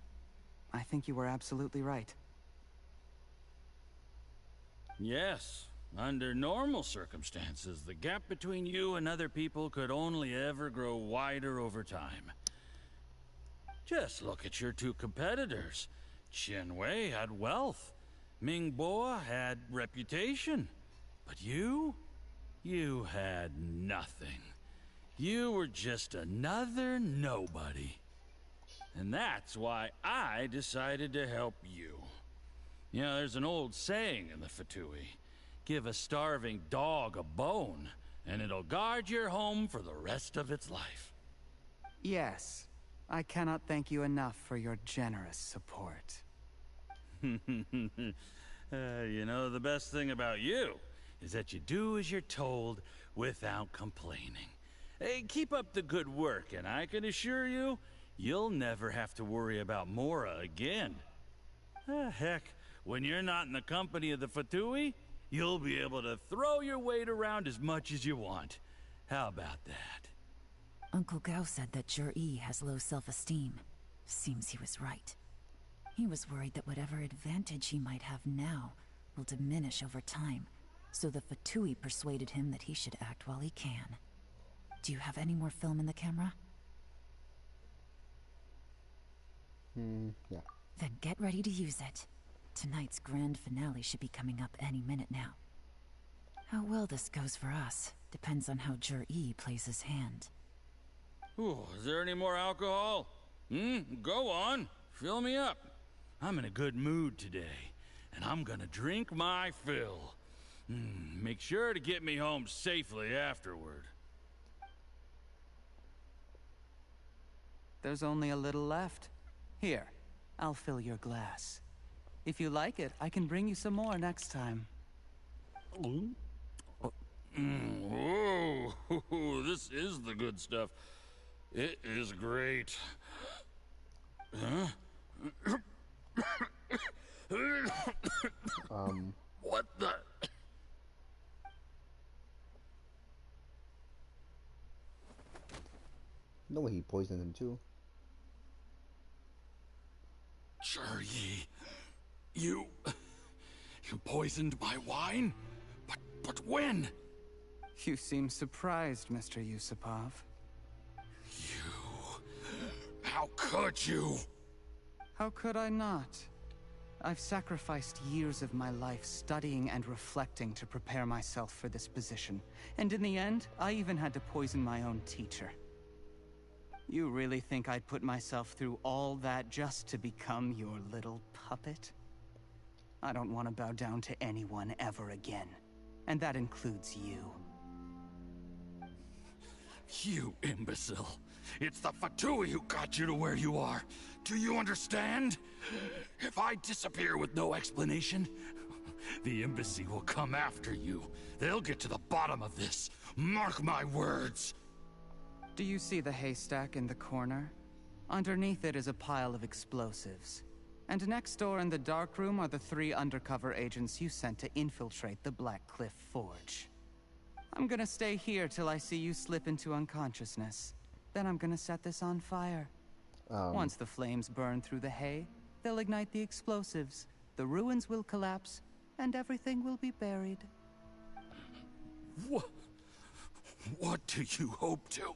I think you were absolutely right. Yes. Under normal circumstances, the gap between you and other people could only ever grow wider over time. Just look at your two competitors. Qian Wei had wealth. Ming Boa had reputation. But you had nothing. You were just another nobody. And that's why I decided to help you. You know, there's an old saying in the Fatui. Give a starving dog a bone, and it'll guard your home for the rest of its life. Yes. I cannot thank you enough for your generous support. You know, the best thing about you is that you do as you're told without complaining. Hey, keep up the good work, and I can assure you, you'll never have to worry about Mora again. Heck, when you're not in the company of the Fatui, you'll be able to throw your weight around as much as you want. How about that? Uncle Gao said that Juryi has low self-esteem. Seems he was right. He was worried that whatever advantage he might have now will diminish over time, so the Fatui persuaded him that he should act while he can. Do you have any more film in the camera? Yeah. Then get ready to use it. Tonight's grand finale should be coming up any minute now. How well this goes for us depends on how Jur-E plays his hand. Ooh, is there any more alcohol? Go on. Fill me up. I'm in a good mood today, and I'm gonna drink my fill. Make sure to get me home safely afterward. There's only a little left. Here, I'll fill your glass. If you like it, I can bring you some more next time. Whoa, this is the good stuff. It is great. Huh? What the? No way he poisoned him too. Jur-E, you poisoned my wine? But when? You seem surprised, Mr. Yusupov. How could you? How could I not? I've sacrificed years of my life studying and reflecting to prepare myself for this position. And in the end, I even had to poison my own teacher. You really think I'd put myself through all that just to become your little puppet? I don't want to bow down to anyone ever again. And that includes you. You imbecile. It's the Fatui who got you to where you are. Do you understand? If I disappear with no explanation, the embassy will come after you. They'll get to the bottom of this. Mark my words. Do you see the haystack in the corner? Underneath it is a pile of explosives. And next door in the dark room are the 3 undercover agents you sent to infiltrate the Black Cliff Forge. I'm gonna stay here till I see you slip into unconsciousness. Then I'm gonna set this on fire. Once the flames burn through the hay, they'll ignite the explosives, the ruins will collapse, and everything will be buried. What do you hope to?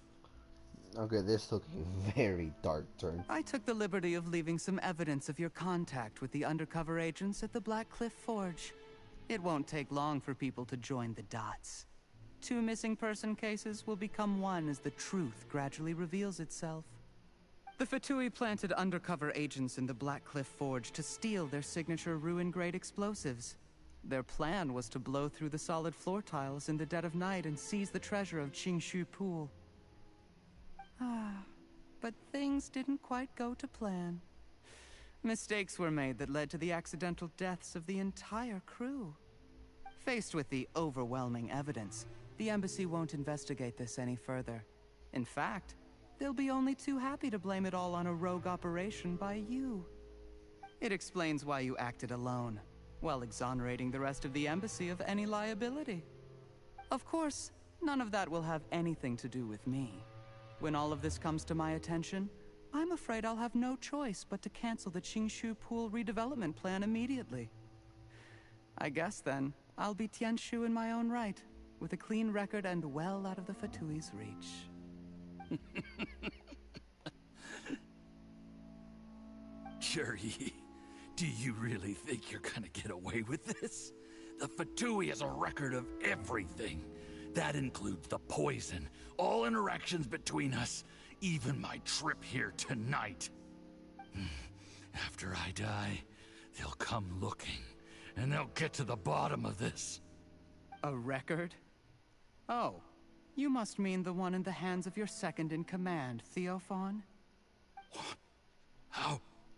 Okay, this took a very dark turn. I took the liberty of leaving some evidence of your contact with the undercover agents at the Black Cliff Forge. It won't take long for people to join the dots. 2 missing person cases will become one as the truth gradually reveals itself. The Fatui planted undercover agents in the Black Cliff Forge to steal their signature ruin-grade explosives. Their plan was to blow through the solid floor tiles in the dead of night and seize the treasure of Qingshu Pool. But things didn't quite go to plan. Mistakes were made that led to the accidental deaths of the entire crew. Faced with the overwhelming evidence, the embassy won't investigate this any further. In fact, they'll be only too happy to blame it all on a rogue operation by you. It explains why you acted alone, while exonerating the rest of the embassy of any liability. Of course, none of that will have anything to do with me. When all of this comes to my attention, I'm afraid I'll have no choice but to cancel the Qingshu Pool redevelopment plan immediately. I guess then, I'll be Tianshu in my own right, with a clean record and well out of the Fatui's reach. Jur-E, do you really think you're gonna get away with this? The Fatui has a record of everything. That includes the poison, all interactions between us, even my trip here tonight. After I die, they'll come looking, and they'll get to the bottom of this. A record? Oh, you must mean the one in the hands of your second-in-command, Theophan? What?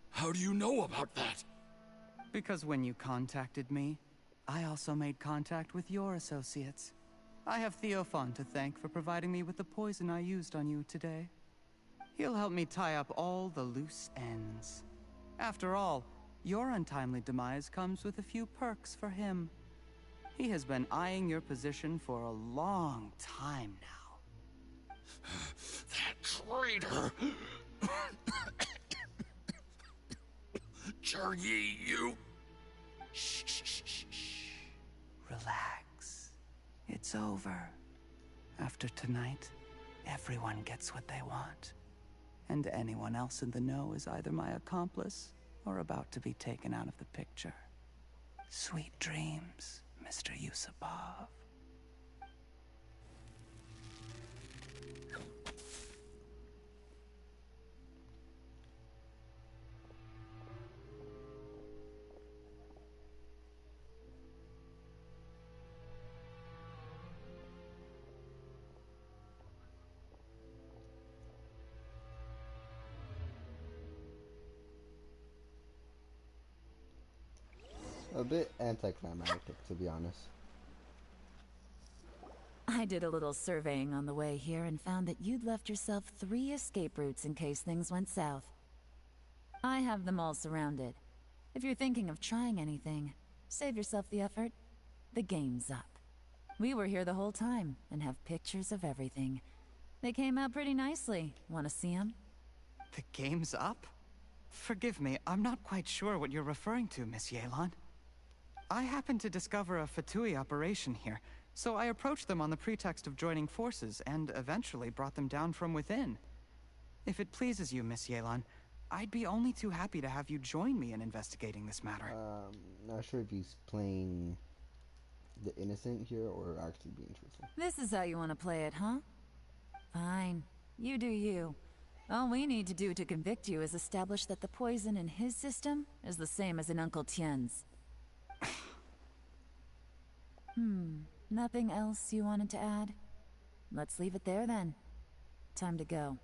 How do you know about that? Because when you contacted me, I also made contact with your associates. I have Theophan to thank for providing me with the poison I used on you today. He'll help me tie up all the loose ends. After all, your untimely demise comes with a few perks for him. He has been eyeing your position for a long time now. That traitor! Juryi, you... Shh, shh, shh, shh, shh. Relax. It's over. After tonight, everyone gets what they want. And anyone else in the know is either my accomplice or about to be taken out of the picture. Sweet dreams, Mr. Yusupov. A bit anticlimactic, to be honest. I did a little surveying on the way here and found that you'd left yourself 3 escape routes in case things went south. I have them all surrounded. If you're thinking of trying anything, save yourself the effort. The game's up. We were here the whole time and have pictures of everything. They came out pretty nicely. Want to see them? The game's up? Forgive me, I'm not quite sure what you're referring to, Miss Yelan. I happened to discover a Fatui operation here, so I approached them on the pretext of joining forces and eventually brought them down from within. If it pleases you, Miss Yelan, I'd be only too happy to have you join me in investigating this matter. Not sure if he's playing the innocent here or actually being truthful. This is how you want to play it, huh? Fine. You do you. All we need to do to convict you is establish that the poison in his system is the same as in Uncle Tien's. Nothing else you wanted to add? Let's leave it there then. Time to go.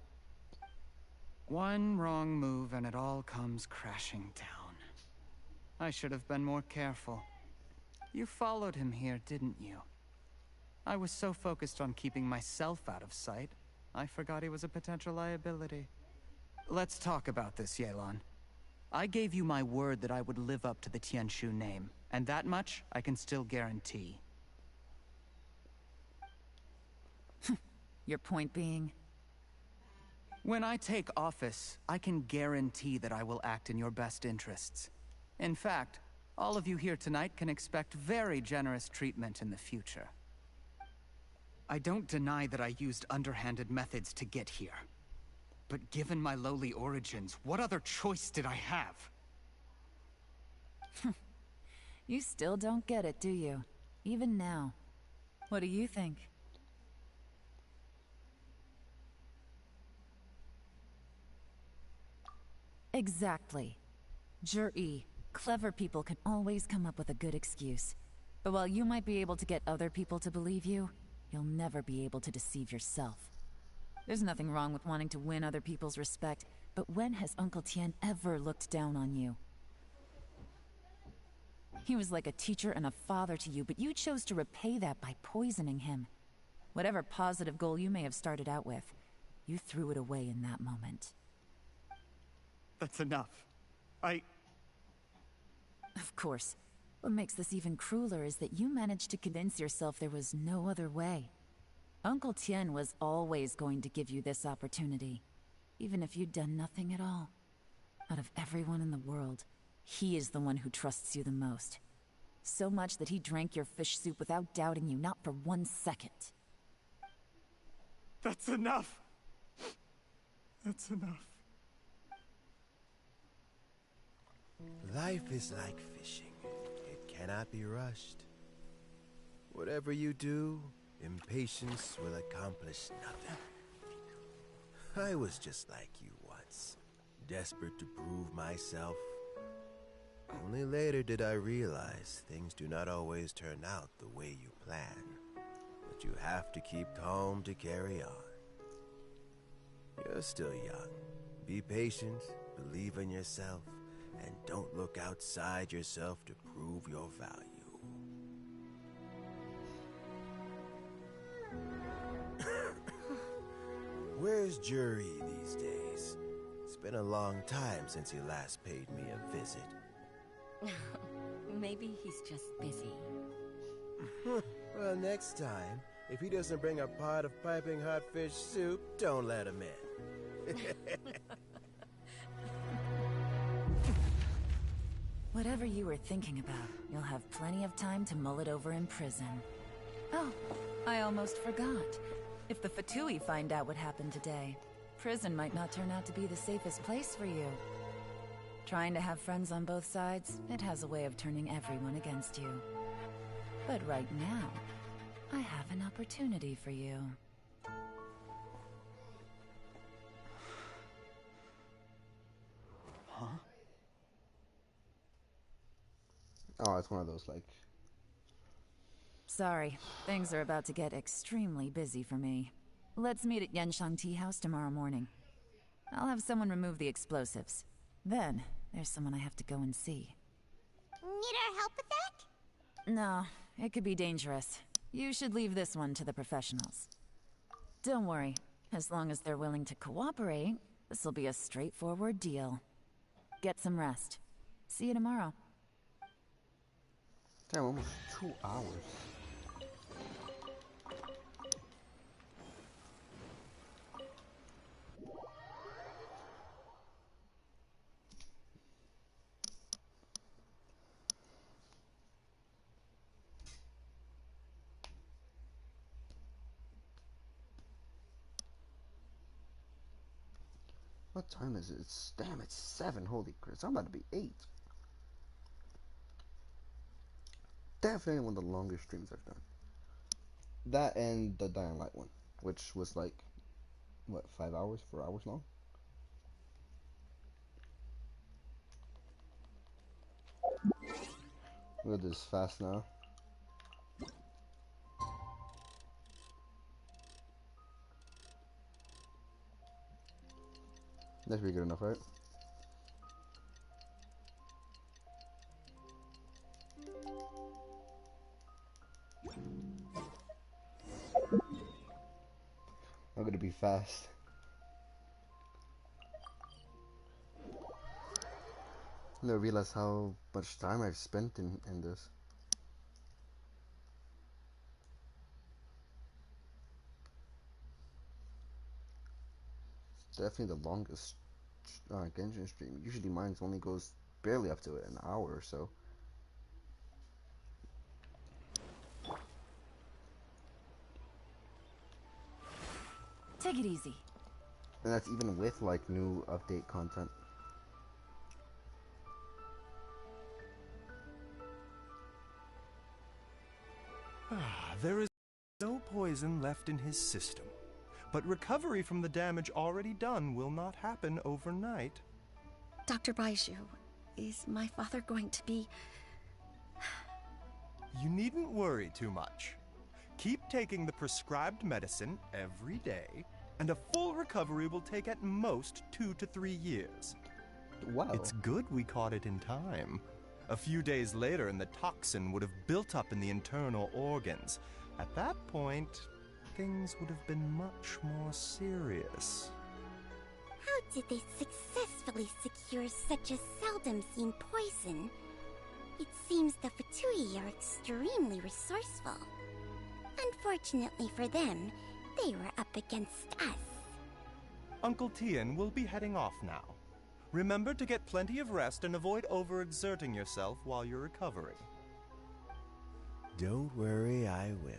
One wrong move and it all comes crashing down. I should have been more careful. You followed him here, didn't you? I was so focused on keeping myself out of sight, I forgot he was a potential liability. Let's talk about this, Yelan. I gave you my word that I would live up to the Tianshu name, and that much I can still guarantee. Your point being? When I take office, I can guarantee that I will act in your best interests. In fact, all of you here tonight can expect very generous treatment in the future. I don't deny that I used underhanded methods to get here. But given my lowly origins, what other choice did I have? You still don't get it, do you? Even now. What do you think? Exactly. Jur-E, clever people can always come up with a good excuse. But while you might be able to get other people to believe you, you'll never be able to deceive yourself. There's nothing wrong with wanting to win other people's respect, but when has Uncle Tien ever looked down on you? He was like a teacher and a father to you, but you chose to repay that by poisoning him. Whatever positive goal you may have started out with, you threw it away in that moment. That's enough. Of course. What makes this even crueler is that you managed to convince yourself there was no other way. Uncle Tien was always going to give you this opportunity, even if you'd done nothing at all. Out of everyone in the world, he is the one who trusts you the most. So much that he drank your fish soup without doubting you, not for 1 second. That's enough! That's enough. Life is like fishing. It cannot be rushed. Whatever you do, impatience will accomplish nothing. I was just like you once, desperate to prove myself. Only later did I realize things do not always turn out the way you plan. But you have to keep calm to carry on. You're still young. Be patient, believe in yourself, and don't look outside yourself to prove your value. Where's Jur-E these days? It's been a long time since he last paid me a visit. Maybe he's just busy. Well, next time, if he doesn't bring a pot of piping hot fish soup, don't let him in. Whatever you were thinking about, you'll have plenty of time to mull it over in prison. Oh, I almost forgot. If the Fatui find out what happened today, prison might not turn out to be the safest place for you. Trying to have friends on both sides, it has a way of turning everyone against you. But right now, I have an opportunity for you. Huh? Oh, it's one of those, like... Sorry, things are about to get extremely busy for me. Let's meet at Yenshang Tea House tomorrow morning. I'll have someone remove the explosives. Then, there's someone I have to go and see. Need our help with that? No, it could be dangerous. You should leave this one to the professionals. Don't worry, as long as they're willing to cooperate, this'll be a straightforward deal. Get some rest. See you tomorrow. Damn, almost 2 hours. What time is it? Damn, it's 7. Holy Christ, I'm about to be 8. Definitely one of the longest streams I've done. That and the Dying Light one, which was like, what, 5 hours, 4 hours long? We'll do this fast now. That should be good enough, right? I'm gonna be fast. I didn't realize how much time I've spent in this. It's definitely the longest Genshin stream. Usually mine only goes barely up to an hour or so. Take it easy. And that's even with like new update content. There is no poison left in his system, but recovery from the damage already done will not happen overnight. Dr. Baishu, is my father going to be... You needn't worry too much. Keep taking the prescribed medicine every day, and a full recovery will take at most 2 to 3 years. Wow. It's good we caught it in time. A few days later, and the toxin would have built up in the internal organs. At that point, things would have been much more serious. How did they successfully secure such a seldom seen poison? It seems the Fatui are extremely resourceful. Unfortunately for them, they were up against us. Uncle Tian will be heading off now. Remember to get plenty of rest and avoid overexerting yourself while you're recovering. Don't worry, I will.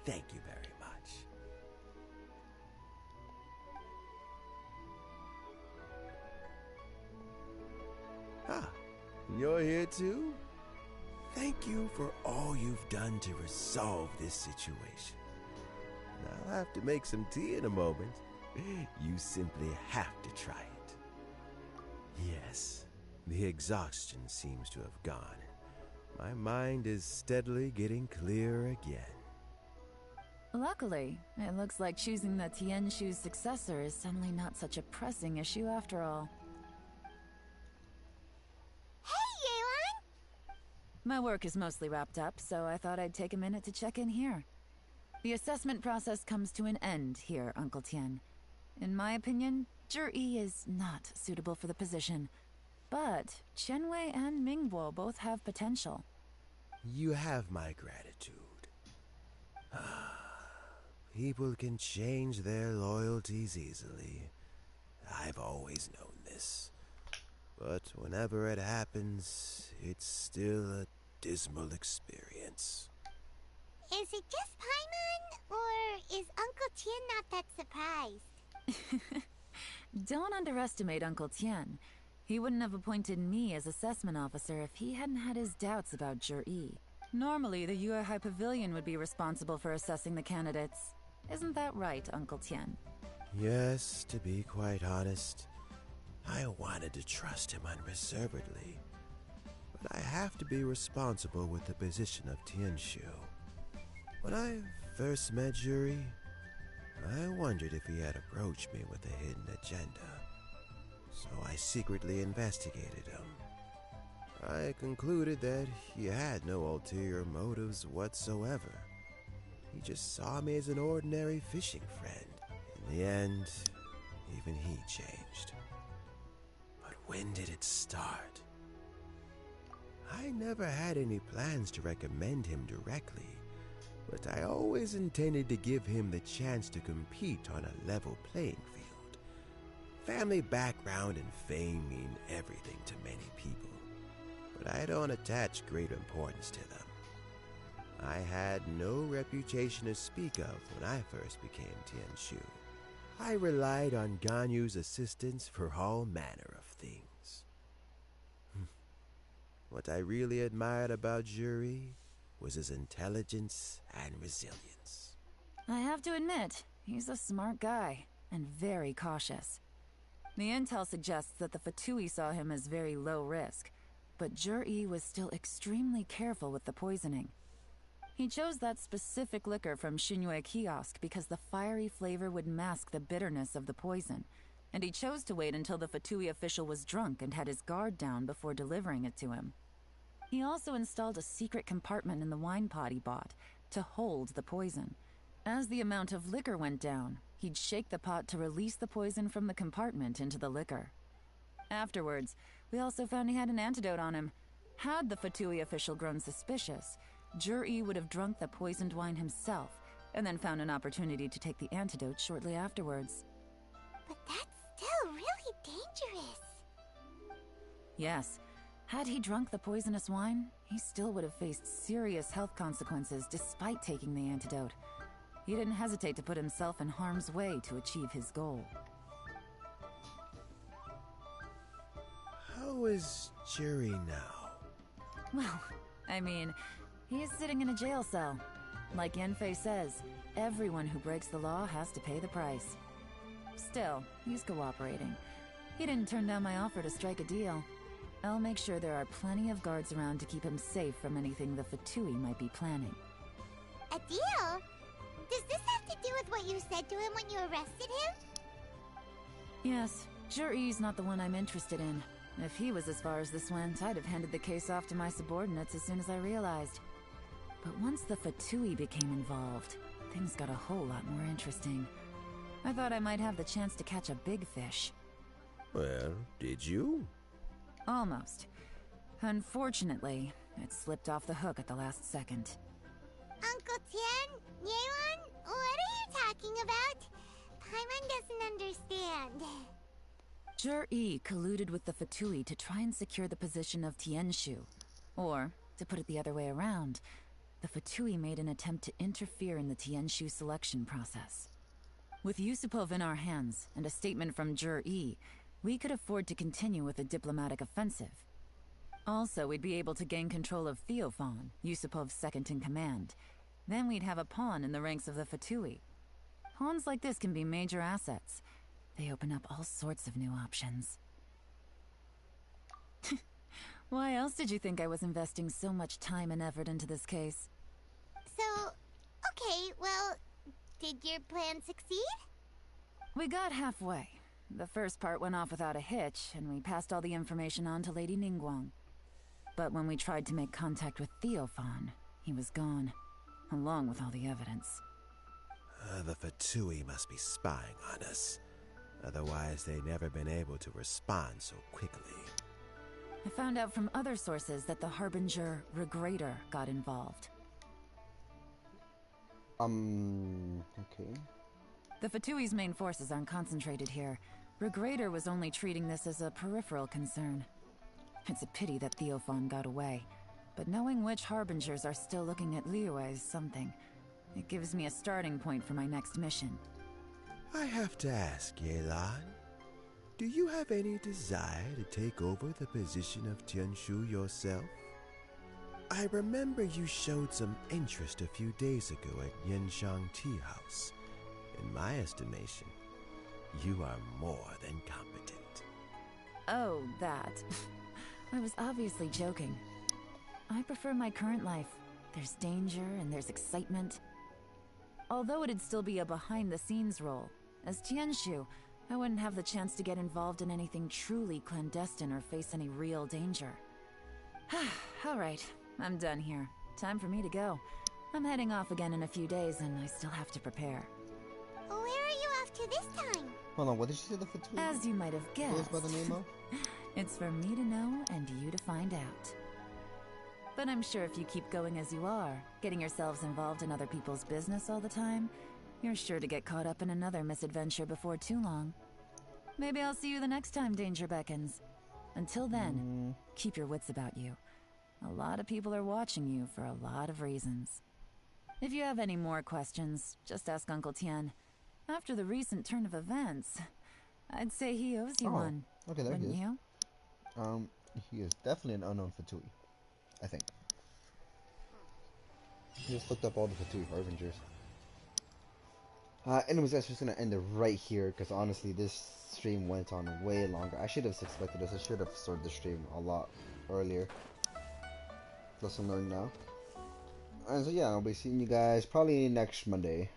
Thank you very much. Ah, you're here too? Thank you for all you've done to resolve this situation. I'll have to make some tea in a moment. You simply have to try it. Yes, the exhaustion seems to have gone. My mind is steadily getting clearer again. Luckily, it looks like choosing the Tianshu's successor is suddenly not such a pressing issue after all. Hey, Yelan! My work is mostly wrapped up, so I thought I'd take a minute to check in here. The assessment process comes to an end here, Uncle Tian. In my opinion, Zhi is not suitable for the position, but Qianwei and Mingbo both have potential. You have my gratitude. People can change their loyalties easily. I've always known this. but whenever it happens, it's still a dismal experience. Is it just Paimon, or is Uncle Tien not that surprised? Don't underestimate Uncle Tien. He wouldn't have appointed me as assessment officer if he hadn't had his doubts about Jur-E. Normally, the Yuehai Pavilion would be responsible for assessing the candidates. Isn't that right, Uncle Tien? Yes, to be quite honest, I wanted to trust him unreservedly. But I have to be responsible with the position of Tianshu. When I first met Juri, I wondered if he had approached me with a hidden agenda. So I secretly investigated him. I concluded that he had no ulterior motives whatsoever. He just saw me as an ordinary fishing friend. In the end, even he changed. But when did it start? I never had any plans to recommend him directly, but I always intended to give him the chance to compete on a level playing field. Family background and fame mean everything to many people, but I don't attach great importance to them. I had no reputation to speak of when I first became Tianshu. I relied on Ganyu's assistance for all manner of things. What I really admired about Juri was his intelligence and resilience. I have to admit, he's a smart guy, and very cautious. The intel suggests that the Fatui saw him as very low risk, but Jur-E was still extremely careful with the poisoning. He chose that specific liquor from Xinyue Kiosk because the fiery flavor would mask the bitterness of the poison, and he chose to wait until the Fatui official was drunk and had his guard down before delivering it to him. He also installed a secret compartment in the wine pot he bought to hold the poison. As the amount of liquor went down, he'd shake the pot to release the poison from the compartment into the liquor. Afterwards, we also found he had an antidote on him. Had the Fatui official grown suspicious, Jur-E would have drunk the poisoned wine himself, and then found an opportunity to take the antidote shortly afterwards. But that's still really dangerous. Yes. Had he drunk the poisonous wine, he still would have faced serious health consequences despite taking the antidote. He didn't hesitate to put himself in harm's way to achieve his goal. How is Juri now? Well, I mean, he is sitting in a jail cell. Like Yanfei says, everyone who breaks the law has to pay the price. Still, he's cooperating. He didn't turn down my offer to strike a deal. I'll make sure there are plenty of guards around to keep him safe from anything the Fatui might be planning. A deal? Does this have to do with what you said to him when you arrested him? Yes, Jur-E's not the one I'm interested in. If he was as far as this went, I'd have handed the case off to my subordinates as soon as I realized. But once the Fatui became involved, things got a whole lot more interesting. I thought I might have the chance to catch a big fish. Well, did you? Almost. Unfortunately, it slipped off the hook at the last second. Uncle Tien? Yelan? What are you talking about? Paimon doesn't understand. Jur-E colluded with the Fatui to try and secure the position of Tianshu. Or, to put it the other way around, the Fatui made an attempt to interfere in the Tianshu selection process. With Yusupov in our hands, and a statement from Jur-E, we could afford to continue with a diplomatic offensive. Also, we'd be able to gain control of Theophan, Yusupov's second-in-command. Then we'd have a pawn in the ranks of the Fatui. Pawns like this can be major assets. They open up all sorts of new options. Why else did you think I was investing so much time and effort into this case? So, okay, well, did your plan succeed? We got halfway. The first part went off without a hitch, and we passed all the information on to Lady Ningguang. But when we tried to make contact with Theophan, he was gone, along with all the evidence. The Fatui must be spying on us. Otherwise, they'd never been able to respond so quickly. I found out from other sources that the Harbinger Regrator got involved. Okay. The Fatui's main forces aren't concentrated here. Regrader was only treating this as a peripheral concern. It's a pity that Theophan got away, but knowing which harbingers are still looking at Liyue is something. It gives me a starting point for my next mission. I have to ask, Yelan, do you have any desire to take over the position of Tianshu yourself? I remember you showed some interest a few days ago at Yenshang Tea House. In my estimation, you are more than competent. Oh, that. I was obviously joking. I prefer my current life. There's danger and there's excitement. Although it'd still be a behind-the-scenes role, as Tianshu, I wouldn't have the chance to get involved in anything truly clandestine or face any real danger. Alright, I'm done here. Time for me to go. I'm heading off again in a few days and I still have to prepare. Where are you off to this time? Hold on, what did she say the Fatui? As you might have guessed, by the name of? It's for me to know and you to find out. But I'm sure if you keep going as you are, getting yourselves involved in other people's business all the time, you're sure to get caught up in another misadventure before too long. Maybe I'll see you the next time danger beckons. Until then, keep your wits about you. A lot of people are watching you for a lot of reasons. If you have any more questions, just ask Uncle Tien. After the recent turn of events, I'd say he owes you one. Okay, there he Wouldn't is. you? He is definitely an unknown Fatui, I think. He just looked up all the Fatui harbingers. Anyways, guys, just gonna end it right here because honestly, this stream went on way longer. I should have expected this. I should have started the stream a lot earlier. Lesson learned now. And so yeah, I'll be seeing you guys probably next Monday.